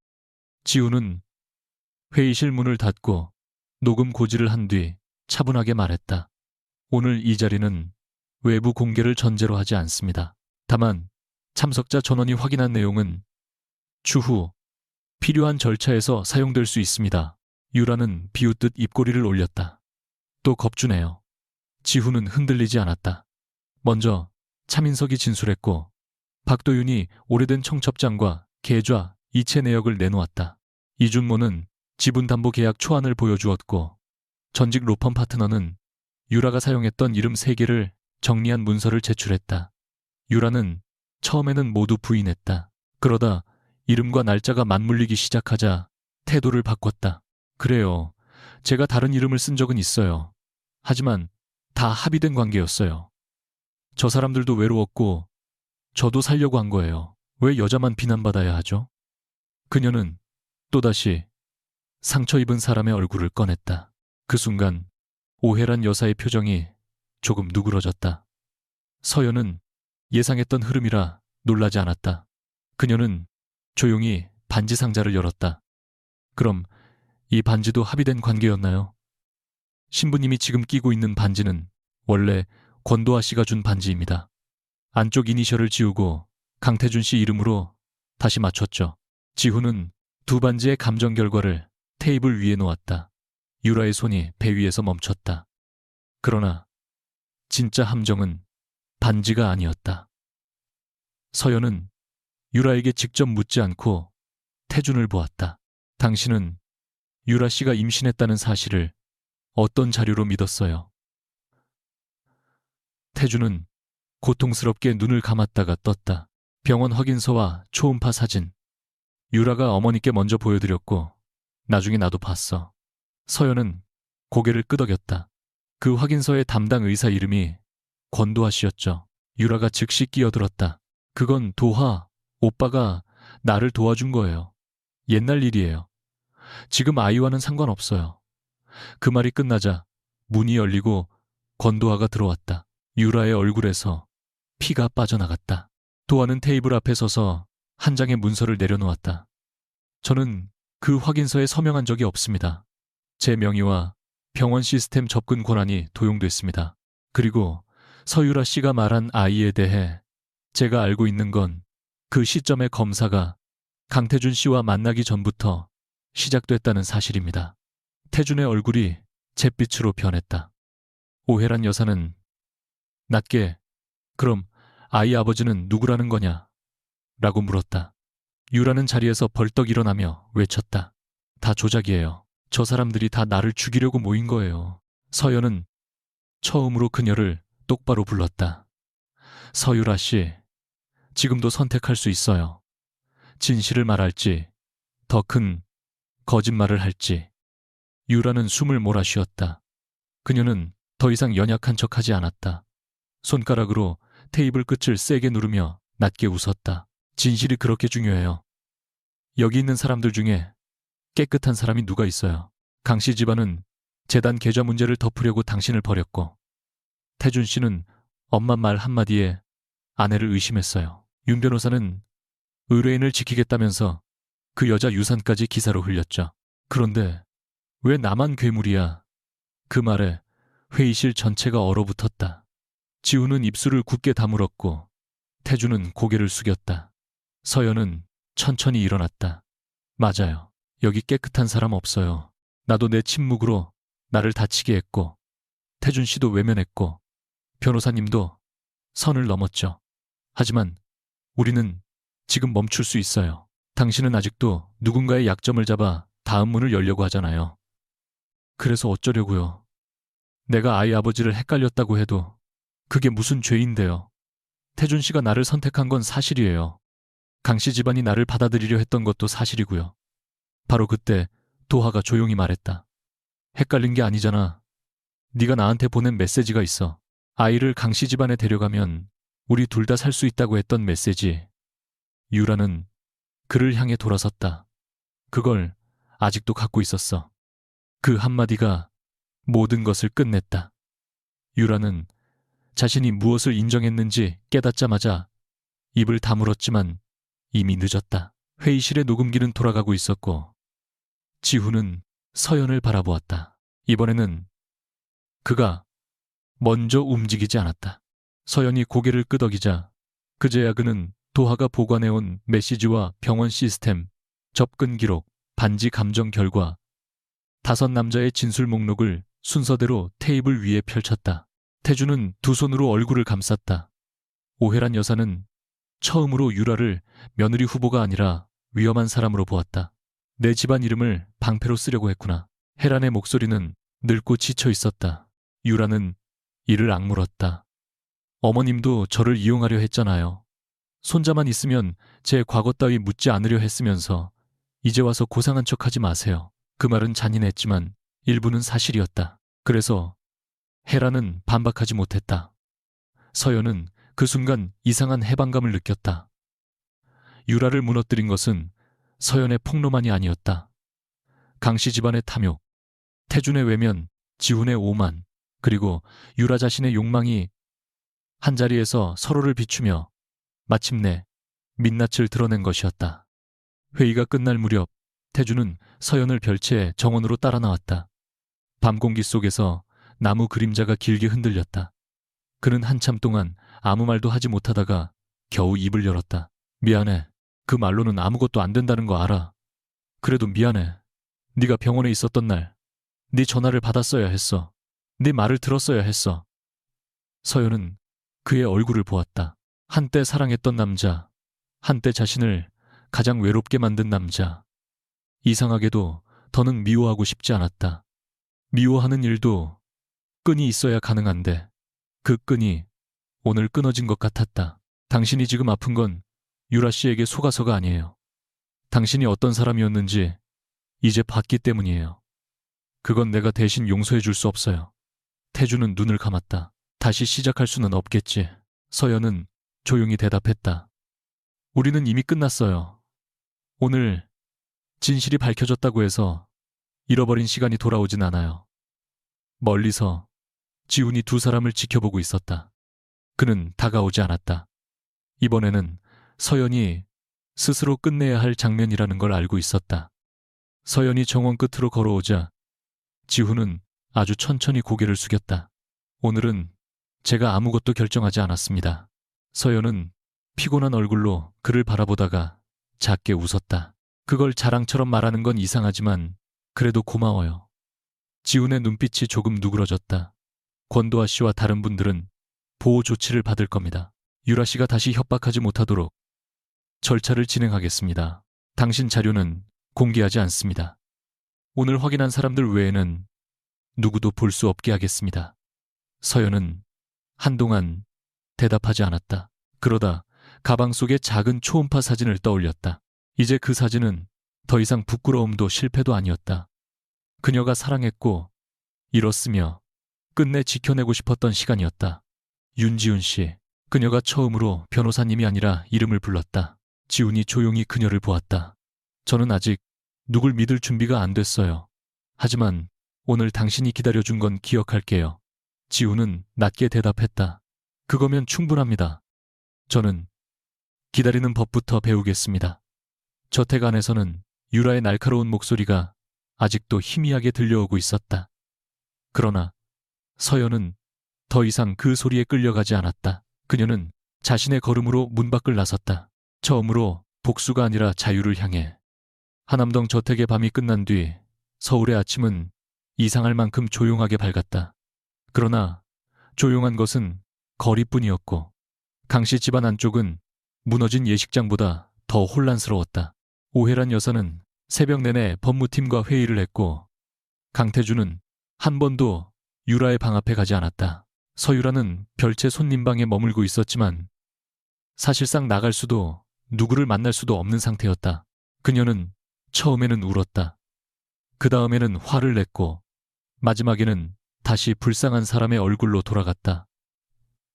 지우는 회의실 문을 닫고 녹음 고지를 한 뒤 차분하게 말했다. 오늘 이 자리는 외부 공개를 전제로 하지 않습니다. 다만 참석자 전원이 확인한 내용은 추후 필요한 절차에서 사용될 수 있습니다. 유라는 비웃듯 입꼬리를 올렸다. 또 겁주네요. 지후는 흔들리지 않았다. 먼저 차민석이 진술했고 박도윤이 오래된 청첩장과 계좌, 이체 내역을 내놓았다. 이준모는 지분담보계약 초안을 보여주었고 전직 로펌 파트너는 유라가 사용했던 이름 3개를 정리한 문서를 제출했다. 유라는 처음에는 모두 부인했다. 그러다 이름과 날짜가 맞물리기 시작하자 태도를 바꿨다. 그래요. 제가 다른 이름을 쓴 적은 있어요. 하지만 다 합의된 관계였어요. 저 사람들도 외로웠고 저도 살려고 한 거예요. 왜 여자만 비난받아야 하죠? 그녀는 또다시 상처 입은 사람의 얼굴을 꺼냈다. 그 순간 오혜란 여사의 표정이 조금 누그러졌다. 서연은 예상했던 흐름이라 놀라지 않았다. 그녀는 조용히 반지 상자를 열었다. 그럼 이 반지도 합의된 관계였나요? 신부님이 지금 끼고 있는 반지는 원래 권도아 씨가 준 반지입니다. 안쪽 이니셜을 지우고 강태준 씨 이름으로 다시 맞췄죠. 지후는 두 반지의 감정 결과를 테이블 위에 놓았다. 유라의 손이 배 위에서 멈췄다. 그러나 진짜 함정은 반지가 아니었다. 서연은 유라에게 직접 묻지 않고 태준을 보았다. 당신은 유라 씨가 임신했다는 사실을 어떤 자료로 믿었어요? 태준은 고통스럽게 눈을 감았다가 떴다. 병원 확인서와 초음파 사진. 유라가 어머니께 먼저 보여드렸고 나중에 나도 봤어. 서연은 고개를 끄덕였다. 그 확인서의 담당 의사 이름이 권도하 씨였죠. 유라가 즉시 끼어들었다. 그건 도하, 오빠가 나를 도와준 거예요. 옛날 일이에요. 지금 아이와는 상관없어요. 그 말이 끝나자 문이 열리고 권도하가 들어왔다. 유라의 얼굴에서 피가 빠져나갔다. 도하는 테이블 앞에 서서 한 장의 문서를 내려놓았다. 저는 그 확인서에 서명한 적이 없습니다. 제 명의와 병원 시스템 접근 권한이 도용됐습니다. 그리고 서유라 씨가 말한 아이에 대해 제가 알고 있는 건 그 시점의 검사가 강태준 씨와 만나기 전부터 시작됐다는 사실입니다. 태준의 얼굴이 잿빛으로 변했다. 오혜란 여사는 낮게 그럼 아이 아버지는 누구라는 거냐? 라고 물었다. 유라는 자리에서 벌떡 일어나며 외쳤다. 다 조작이에요. 저 사람들이 다 나를 죽이려고 모인 거예요. 서연은 처음으로 그녀를 똑바로 불렀다. 서유라 씨, 지금도 선택할 수 있어요. 진실을 말할지, 더 큰 거짓말을 할지. 유라는 숨을 몰아쉬었다. 그녀는 더 이상 연약한 척하지 않았다. 손가락으로 테이블 끝을 세게 누르며 낮게 웃었다. 진실이 그렇게 중요해요. 여기 있는 사람들 중에 깨끗한 사람이 누가 있어요. 강씨 집안은 재단 계좌 문제를 덮으려고 당신을 버렸고, 태준 씨는 엄마 말 한마디에 아내를 의심했어요. 윤 변호사는 의뢰인을 지키겠다면서 그 여자 유산까지 기사로 흘렸죠. 그런데 왜 나만 괴물이야? 그 말에 회의실 전체가 얼어붙었다. 지우는 입술을 굳게 다물었고 태준은 고개를 숙였다. 서연은 천천히 일어났다. 맞아요. 여기 깨끗한 사람 없어요. 나도 내 침묵으로 나를 다치게 했고 태준 씨도 외면했고 변호사님도 선을 넘었죠. 하지만 우리는 지금 멈출 수 있어요. 당신은 아직도 누군가의 약점을 잡아 다음 문을 열려고 하잖아요. 그래서 어쩌려고요. 내가 아이 아버지를 헷갈렸다고 해도 그게 무슨 죄인데요. 태준 씨가 나를 선택한 건 사실이에요. 강씨 집안이 나를 받아들이려 했던 것도 사실이고요. 바로 그때 도하가 조용히 말했다. 헷갈린 게 아니잖아. 네가 나한테 보낸 메시지가 있어. 아이를 강씨 집안에 데려가면 우리 둘 다 살 수 있다고 했던 메시지. 유라는 그를 향해 돌아섰다. 그걸 아직도 갖고 있었어. 그 한마디가 모든 것을 끝냈다. 유라는 자신이 무엇을 인정했는지 깨닫자마자 입을 다물었지만 이미 늦었다. 회의실의 녹음기는 돌아가고 있었고 지훈은 서연을 바라보았다. 이번에는 그가 먼저 움직이지 않았다. 서연이 고개를 끄덕이자 그제야 그는 도하가 보관해온 메시지와 병원 시스템, 접근 기록, 반지 감정 결과 5 남자의 진술 목록을 순서대로 테이블 위에 펼쳤다. 태준은 두 손으로 얼굴을 감쌌다. 오혜란 여사는 처음으로 유라를 며느리 후보가 아니라 위험한 사람으로 보았다. 내 집안 이름을 방패로 쓰려고 했구나. 혜란의 목소리는 늙고 지쳐 있었다. 유라는 이를 악물었다. 어머님도 저를 이용하려 했잖아요. 손자만 있으면 제 과거 따위 묻지 않으려 했으면서 이제 와서 고상한 척하지 마세요. 그 말은 잔인했지만 일부는 사실이었다. 그래서 혜란은 반박하지 못했다. 서연은 그 순간 이상한 해방감을 느꼈다. 유라를 무너뜨린 것은 서연의 폭로만이 아니었다. 강씨 집안의 탐욕, 태준의 외면, 지훈의 오만, 그리고 유라 자신의 욕망이 한자리에서 서로를 비추며 마침내 민낯을 드러낸 것이었다. 회의가 끝날 무렵 태준은 서연을 별채 정원으로 따라 나왔다. 밤 공기 속에서 나무 그림자가 길게 흔들렸다. 그는 한참 동안 아무 말도 하지 못하다가 겨우 입을 열었다. 미안해. 그 말로는 아무것도 안 된다는 거 알아. 그래도 미안해. 네가 병원에 있었던 날 네 전화를 받았어야 했어. 네 말을 들었어야 했어. 서연은 그의 얼굴을 보았다. 한때 사랑했던 남자, 한때 자신을 가장 외롭게 만든 남자. 이상하게도 더는 미워하고 싶지 않았다. 미워하는 일도 끈이 있어야 가능한데 그 끈이 오늘 끊어진 것 같았다. 당신이 지금 아픈 건 유라 씨에게 속아서가 아니에요. 당신이 어떤 사람이었는지 이제 봤기 때문이에요. 그건 내가 대신 용서해 줄 수 없어요. 태주는 눈을 감았다. 다시 시작할 수는 없겠지. 서연은 조용히 대답했다. 우리는 이미 끝났어요. 오늘 진실이 밝혀졌다고 해서 잃어버린 시간이 돌아오진 않아요. 멀리서 지훈이 두 사람을 지켜보고 있었다. 그는 다가오지 않았다. 이번에는 서연이 스스로 끝내야 할 장면이라는 걸 알고 있었다. 서연이 정원 끝으로 걸어오자 지훈은 아주 천천히 고개를 숙였다. 오늘은 제가 아무것도 결정하지 않았습니다. 서연은 피곤한 얼굴로 그를 바라보다가 작게 웃었다. 그걸 자랑처럼 말하는 건 이상하지만 그래도 고마워요. 지훈의 눈빛이 조금 누그러졌다. 권도아 씨와 다른 분들은 보호 조치를 받을 겁니다. 유라 씨가 다시 협박하지 못하도록 절차를 진행하겠습니다. 당신 자료는 공개하지 않습니다. 오늘 확인한 사람들 외에는 누구도 볼 수 없게 하겠습니다. 서연은 한동안 대답하지 않았다. 그러다 가방 속에 작은 초음파 사진을 떠올렸다. 이제 그 사진은 더 이상 부끄러움도 실패도 아니었다. 그녀가 사랑했고 잃었으며 끝내 지켜내고 싶었던 시간이었다. 윤지훈 씨. 그녀가 처음으로 변호사님이 아니라 이름을 불렀다. 지훈이 조용히 그녀를 보았다. 저는 아직 누굴 믿을 준비가 안 됐어요. 하지만 오늘 당신이 기다려준 건 기억할게요. 지훈은 낮게 대답했다. 그거면 충분합니다. 저는 기다리는 법부터 배우겠습니다. 저택 안에서는 유라의 날카로운 목소리가 아직도 희미하게 들려오고 있었다. 그러나 서연은 더 이상 그 소리에 끌려가지 않았다. 그녀는 자신의 걸음으로 문 밖을 나섰다. 처음으로 복수가 아니라 자유를 향해. 하남동 저택의 밤이 끝난 뒤 서울의 아침은 이상할 만큼 조용하게 밝았다. 그러나 조용한 것은 거리뿐이었고 강씨 집안 안쪽은 무너진 예식장보다 더 혼란스러웠다. 오혜란 여사는 새벽 내내 법무팀과 회의를 했고 강태주는 한 번도 유라의 방 앞에 가지 않았다. 서유라는 별채 손님방에 머물고 있었지만 사실상 나갈 수도 누구를 만날 수도 없는 상태였다. 그녀는 처음에는 울었다. 그 다음에는 화를 냈고 마지막에는 다시 불쌍한 사람의 얼굴로 돌아갔다.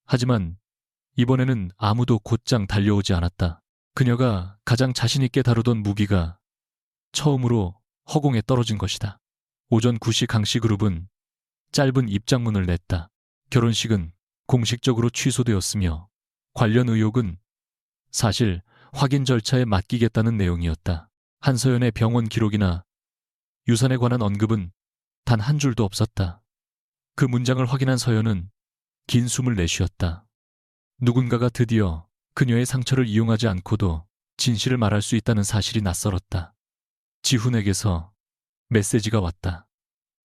하지만 이번에는 아무도 곧장 달려오지 않았다. 그녀가 가장 자신 있게 다루던 무기가 처음으로 허공에 떨어진 것이다. 오전 9시 강씨 그룹은 짧은 입장문을 냈다. 결혼식은 공식적으로 취소되었으며 관련 의혹은 사실 확인 절차에 맡기겠다는 내용이었다. 한서연의 병원 기록이나 유산에 관한 언급은 단 한 줄도 없었다. 그 문장을 확인한 서연은 긴 숨을 내쉬었다. 누군가가 드디어 그녀의 상처를 이용하지 않고도 진실을 말할 수 있다는 사실이 낯설었다. 지훈에게서 메시지가 왔다.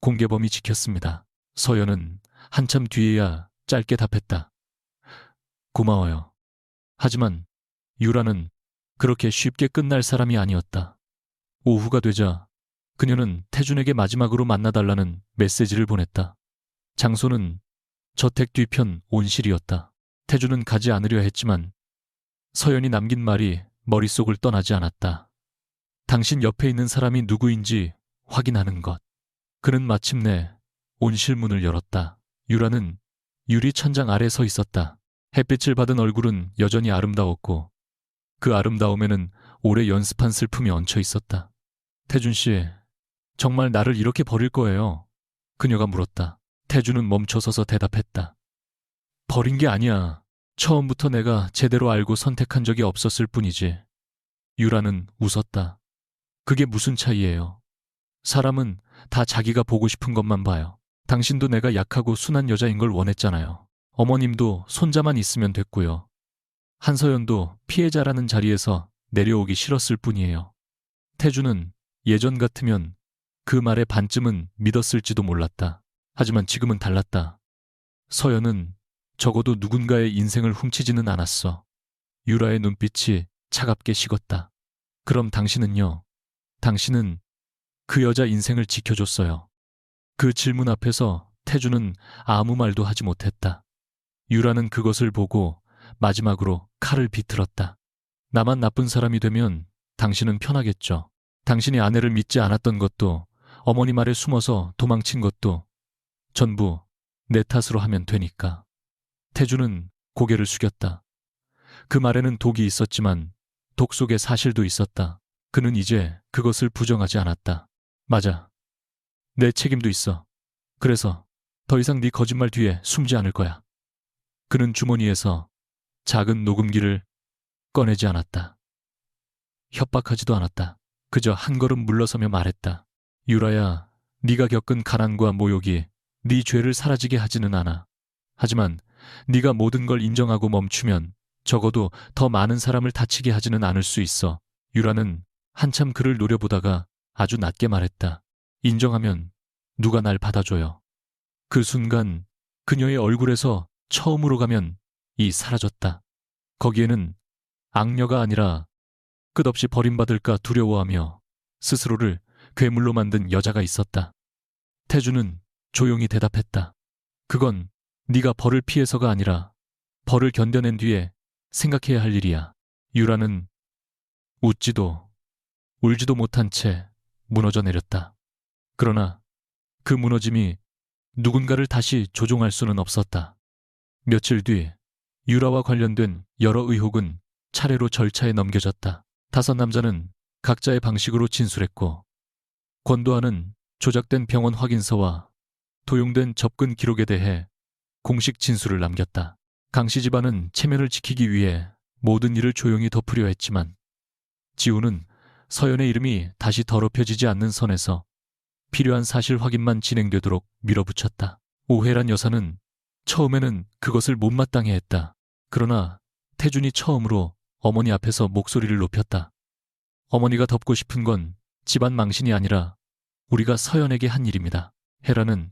공개범이 지켰습니다. 서연은 한참 뒤에야 짧게 답했다. 고마워요. 하지만 유라는 그렇게 쉽게 끝날 사람이 아니었다. 오후가 되자 그녀는 태준에게 마지막으로 만나달라는 메시지를 보냈다. 장소는 저택 뒤편 온실이었다. 태준은 가지 않으려 했지만 서연이 남긴 말이 머릿속을 떠나지 않았다. 당신 옆에 있는 사람이 누구인지 확인하는 것. 그는 마침내 온실 문을 열었다. 유라는 유리 천장 아래 서 있었다. 햇빛을 받은 얼굴은 여전히 아름다웠고 그 아름다움에는 오래 연습한 슬픔이 얹혀 있었다. 태준 씨, 정말 나를 이렇게 버릴 거예요? 그녀가 물었다. 태준은 멈춰서서 대답했다. 버린 게 아니야. 처음부터 내가 제대로 알고 선택한 적이 없었을 뿐이지. 유라는 웃었다. 그게 무슨 차이예요? 사람은 다 자기가 보고 싶은 것만 봐요. 당신도 내가 약하고 순한 여자인 걸 원했잖아요. 어머님도 손자만 있으면 됐고요. 한서연도 피해자라는 자리에서 내려오기 싫었을 뿐이에요. 태주는 예전 같으면 그 말에 반쯤은 믿었을지도 몰랐다. 하지만 지금은 달랐다. 서연은 적어도 누군가의 인생을 훔치지는 않았어. 유라의 눈빛이 차갑게 식었다. 그럼 당신은요? 당신은 그 여자 인생을 지켜줬어요. 그 질문 앞에서 태주는 아무 말도 하지 못했다. 유라는 그것을 보고 마지막으로 칼을 비틀었다. 나만 나쁜 사람이 되면 당신은 편하겠죠. 당신이 아내를 믿지 않았던 것도 어머니 말에 숨어서 도망친 것도 전부 내 탓으로 하면 되니까. 태주는 고개를 숙였다. 그 말에는 독이 있었지만 독 속에 사실도 있었다. 그는 이제 그것을 부정하지 않았다. 맞아. 내 책임도 있어. 그래서 더 이상 네 거짓말 뒤에 숨지 않을 거야. 그는 주머니에서 작은 녹음기를 꺼내지 않았다. 협박하지도 않았다. 그저 한 걸음 물러서며 말했다. 유라야, 네가 겪은 가난과 모욕이 네 죄를 사라지게 하지는 않아. 하지만 네가 모든 걸 인정하고 멈추면 적어도 더 많은 사람을 다치게 하지는 않을 수 있어. 유라는 한참 그를 노려보다가 아주 낮게 말했다. 인정하면 누가 날 받아줘요. 그 순간 그녀의 얼굴에서 처음으로 가면 이 사라졌다. 거기에는 악녀가 아니라 끝없이 버림받을까 두려워하며 스스로를 괴물로 만든 여자가 있었다. 태주는 조용히 대답했다. 그건 네가 벌을 피해서가 아니라 벌을 견뎌낸 뒤에 생각해야 할 일이야. 유라는 웃지도 울지도 못한 채 무너져 내렸다. 그러나 그 무너짐이 누군가를 다시 조종할 수는 없었다. 며칠 뒤 유라와 관련된 여러 의혹은 차례로 절차에 넘겨졌다. 5남자는 각자의 방식으로 진술했고 권도하는 조작된 병원 확인서와 도용된 접근 기록에 대해 공식 진술을 남겼다. 강씨 집안은 체면을 지키기 위해 모든 일을 조용히 덮으려 했지만 지우는 서연의 이름이 다시 더럽혀지지 않는 선에서 필요한 사실 확인만 진행되도록 밀어붙였다. 오혜란 여사는 처음에는 그것을 못마땅해 했다. 그러나 태준이 처음으로 어머니 앞에서 목소리를 높였다. 어머니가 덮고 싶은 건 집안 망신이 아니라 우리가 서연에게 한 일입니다. 혜란은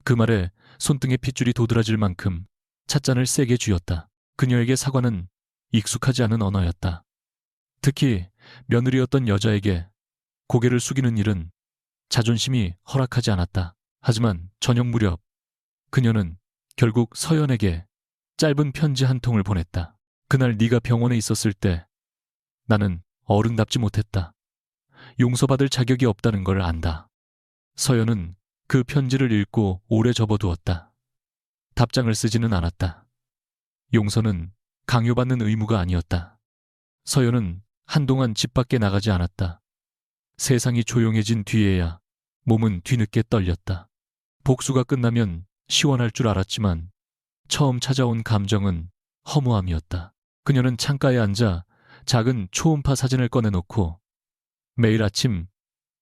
그 말에 손등에 핏줄이 도드라질 만큼 찻잔을 세게 쥐었다. 그녀에게 사과는 익숙하지 않은 언어였다. 특히 며느리였던 여자에게 고개를 숙이는 일은 자존심이 허락하지 않았다. 하지만 저녁 무렵 그녀는 결국 서연에게 짧은 편지 한 통을 보냈다. 그날 네가 병원에 있었을 때 나는 어른답지 못했다. 용서받을 자격이 없다는 걸 안다. 서연은 그 편지를 읽고 오래 접어두었다. 답장을 쓰지는 않았다. 용서는 강요받는 의무가 아니었다. 서연은 한동안 집 밖에 나가지 않았다. 세상이 조용해진 뒤에야 몸은 뒤늦게 떨렸다. 복수가 끝나면 시원할 줄 알았지만 처음 찾아온 감정은 허무함이었다. 그녀는 창가에 앉아 작은 초음파 사진을 꺼내놓고 매일 아침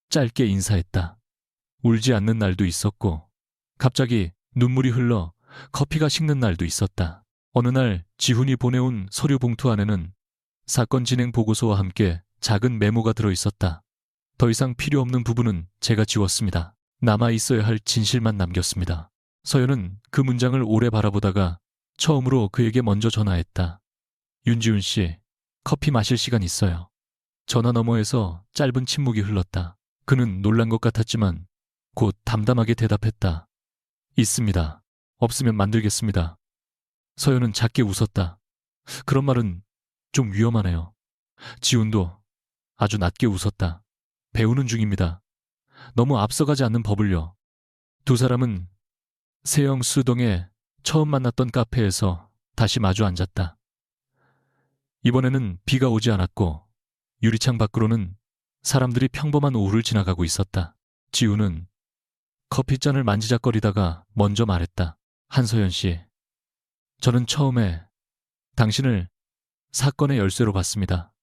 짧게 인사했다. 울지 않는 날도 있었고 갑자기 눈물이 흘러 커피가 식는 날도 있었다. 어느 날 지훈이 보내온 서류 봉투 안에는 사건 진행 보고서와 함께 작은 메모가 들어있었다. 더 이상 필요 없는 부분은 제가 지웠습니다. 남아있어야 할 진실만 남겼습니다. 서연은 그 문장을 오래 바라보다가 처음으로 그에게 먼저 전화했다. 윤지훈 씨, 커피 마실 시간 있어요. 전화 너머에서 짧은 침묵이 흘렀다. 그는 놀란 것 같았지만 곧 담담하게 대답했다. 있습니다. 없으면 만들겠습니다. 서연은 작게 웃었다. 그런 말은 좀 위험하네요. 지훈도 아주 낮게 웃었다. 배우는 중입니다. 너무 앞서가지 않는 법을요. 두 사람은 세영 수동에 처음 만났던 카페에서 다시 마주 앉았다. 이번에는 비가 오지 않았고 유리창 밖으로는 사람들이 평범한 오후를 지나가고 있었다. 지우는 커피잔을 만지작거리다가 먼저 말했다. 한서연 씨, 저는 처음에 당신을 사건의 열쇠로 봤습니다.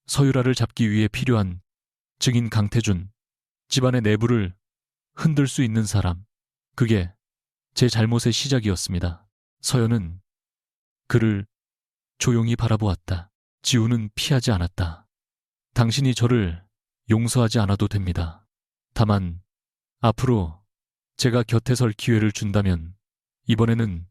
서유라를 잡기 위해 필요한 증인 강태준, 집안의 내부를 흔들 수 있는 사람, 그게 제 잘못의 시작이었습니다. 서연은 그를 조용히 바라보았다. 지우는 피하지 않았다. 당신이 저를 용서하지 않아도 됩니다. 다만 앞으로 제가 곁에 설 기회를 준다면 이번에는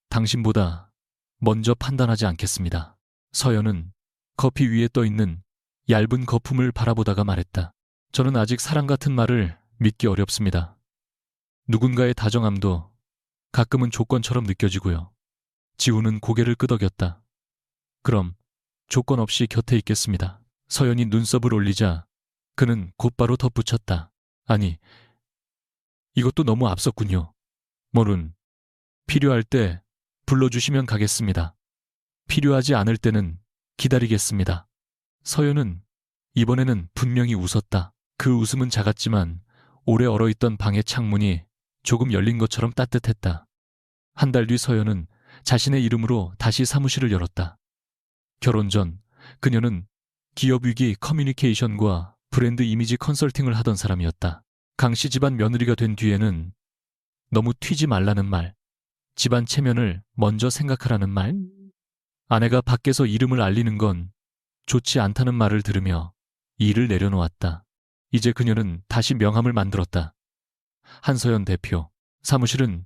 당신보다 먼저 판단하지 않겠습니다. 서연은 커피 위에 떠있는 얇은 거품을 바라보다가 말했다. 저는 아직 사랑 같은 말을 믿기 어렵습니다. 누군가의 다정함도 가끔은 조건처럼 느껴지고요. 지우는 고개를 끄덕였다. 그럼 조건 없이 곁에 있겠습니다. 서연이 눈썹을 올리자 그는 곧바로 덧붙였다. 아니, 이것도 너무 앞섰군요. 뭐는 필요할 때 불러주시면 가겠습니다. 필요하지 않을 때는 기다리겠습니다. 서연은 이번에는 분명히 웃었다. 그 웃음은 작았지만 오래 얼어있던 방의 창문이 조금 열린 것처럼 따뜻했다. 한 달 뒤 서연은 자신의 이름으로 다시 사무실을 열었다. 결혼 전 그녀는 기업위기 커뮤니케이션과 브랜드 이미지 컨설팅을 하던 사람이었다. 강씨 집안 며느리가 된 뒤에는 너무 튀지 말라는 말, 집안 체면을 먼저 생각하라는 말, 아내가 밖에서 이름을 알리는 건 좋지 않다는 말을 들으며 일을 내려놓았다. 이제 그녀는 다시 명함을 만들었다. 한서연 대표, 사무실은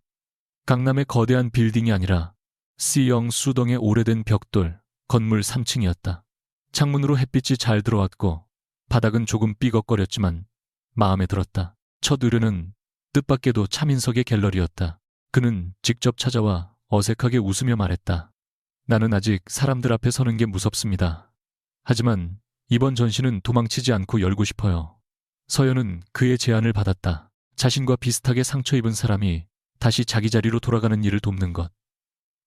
강남의 거대한 빌딩이 아니라 C형 수동의 오래된 벽돌, 건물 3층이었다. 창문으로 햇빛이 잘 들어왔고 바닥은 조금 삐걱거렸지만 마음에 들었다. 첫 의뢰는 뜻밖에도 차민석의 갤러리였다. 그는 직접 찾아와 어색하게 웃으며 말했다. 나는 아직 사람들 앞에 서는 게 무섭습니다. 하지만 이번 전시는 도망치지 않고 열고 싶어요. 서연은 그의 제안을 받았다. 자신과 비슷하게 상처 입은 사람이 다시 자기 자리로 돌아가는 일을 돕는 것.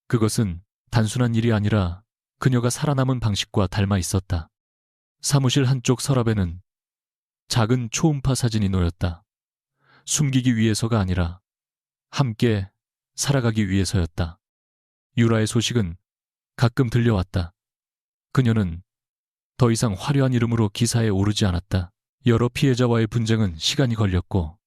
그것은 단순한 일이 아니라 그녀가 살아남은 방식과 닮아 있었다. 사무실 한쪽 서랍에는 작은 초음파 사진이 놓였다. 숨기기 위해서가 아니라 함께 살아가기 위해서였다. 유라의 소식은 가끔 들려왔다. 그녀는 더 이상 화려한 이름으로 기사에 오르지 않았다. 여러 피해자와의 분쟁은 시간이 걸렸고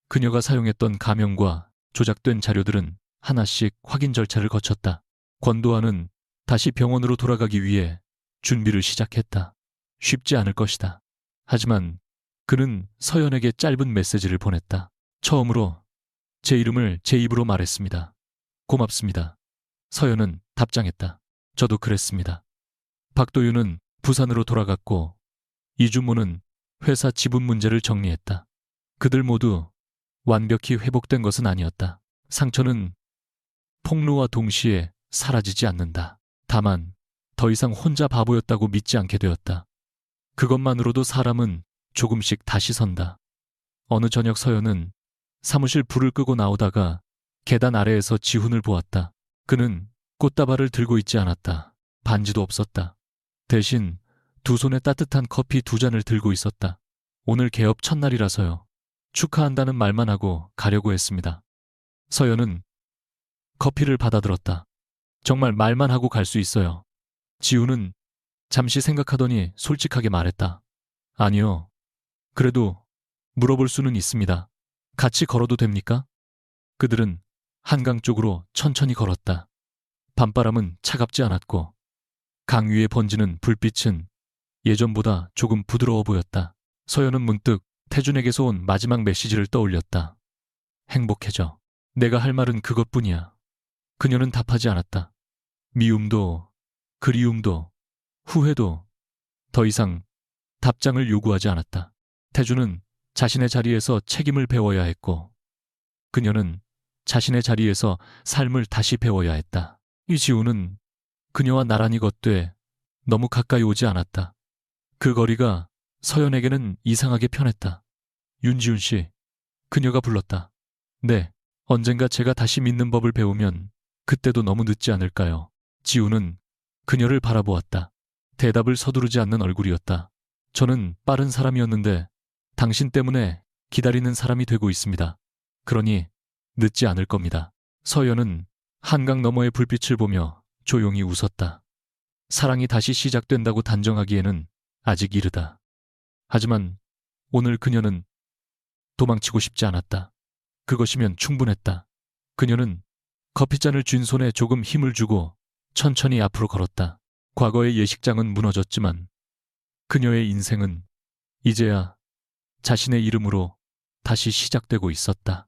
그녀가 사용했던 가명과 조작된 자료들은 하나씩 확인 절차를 거쳤다. 권도환은 다시 병원으로 돌아가기 위해 준비를 시작했다. 쉽지 않을 것이다. 하지만 그는 서연에게 짧은 메시지를 보냈다. 처음으로 제 이름을 제 입으로 말했습니다. 고맙습니다. 서연은 답장했다. 저도 그랬습니다. 박도윤은 부산으로 돌아갔고 이준모는 회사 지분 문제를 정리했다. 그들 모두 완벽히 회복된 것은 아니었다. 상처는 폭로와 동시에 사라지지 않는다. 다만 더 이상 혼자 바보였다고 믿지 않게 되었다. 그것만으로도 사람은 조금씩 다시 선다. 어느 저녁 서연은 사무실 불을 끄고 나오다가 계단 아래에서 지훈을 보았다. 그는 꽃다발을 들고 있지 않았다. 반지도 없었다. 대신 두 손에 따뜻한 커피 2잔을 들고 있었다. 오늘 개업 첫날이라서요. 축하한다는 말만 하고 가려고 했습니다. 서연은 커피를 받아들었다. 정말 말만 하고 갈 수 있어요. 지훈은 잠시 생각하더니 솔직하게 말했다. 아니요. 그래도 물어볼 수는 있습니다. 같이 걸어도 됩니까? 그들은 한강 쪽으로 천천히 걸었다. 밤바람은 차갑지 않았고 강 위에 번지는 불빛은 예전보다 조금 부드러워 보였다. 서연은 문득 태준에게서 온 마지막 메시지를 떠올렸다. 행복해져. 내가 할 말은 그것뿐이야. 그녀는 답하지 않았다. 미움도 그리움도 후회도 더 이상 답장을 요구하지 않았다. 태준은 자신의 자리에서 책임을 배워야 했고 그녀는 자신의 자리에서 삶을 다시 배워야 했다. 이지우는 그녀와 나란히 걷되 너무 가까이 오지 않았다. 그 거리가 서연에게는 이상하게 편했다. 윤지훈 씨, 그녀가 불렀다. 네, 언젠가 제가 다시 믿는 법을 배우면 그때도 너무 늦지 않을까요? 지우는 그녀를 바라보았다. 대답을 서두르지 않는 얼굴이었다. 저는 빠른 사람이었는데 당신 때문에 기다리는 사람이 되고 있습니다. 그러니 늦지 않을 겁니다. 서연은 한강 너머의 불빛을 보며 조용히 웃었다. 사랑이 다시 시작된다고 단정하기에는 아직 이르다. 하지만 오늘 그녀는 도망치고 싶지 않았다. 그것이면 충분했다. 그녀는 커피잔을 쥔 손에 조금 힘을 주고 천천히 앞으로 걸었다. 과거의 예식장은 무너졌지만 그녀의 인생은 이제야 자신의 이름으로 다시 시작되고 있었다.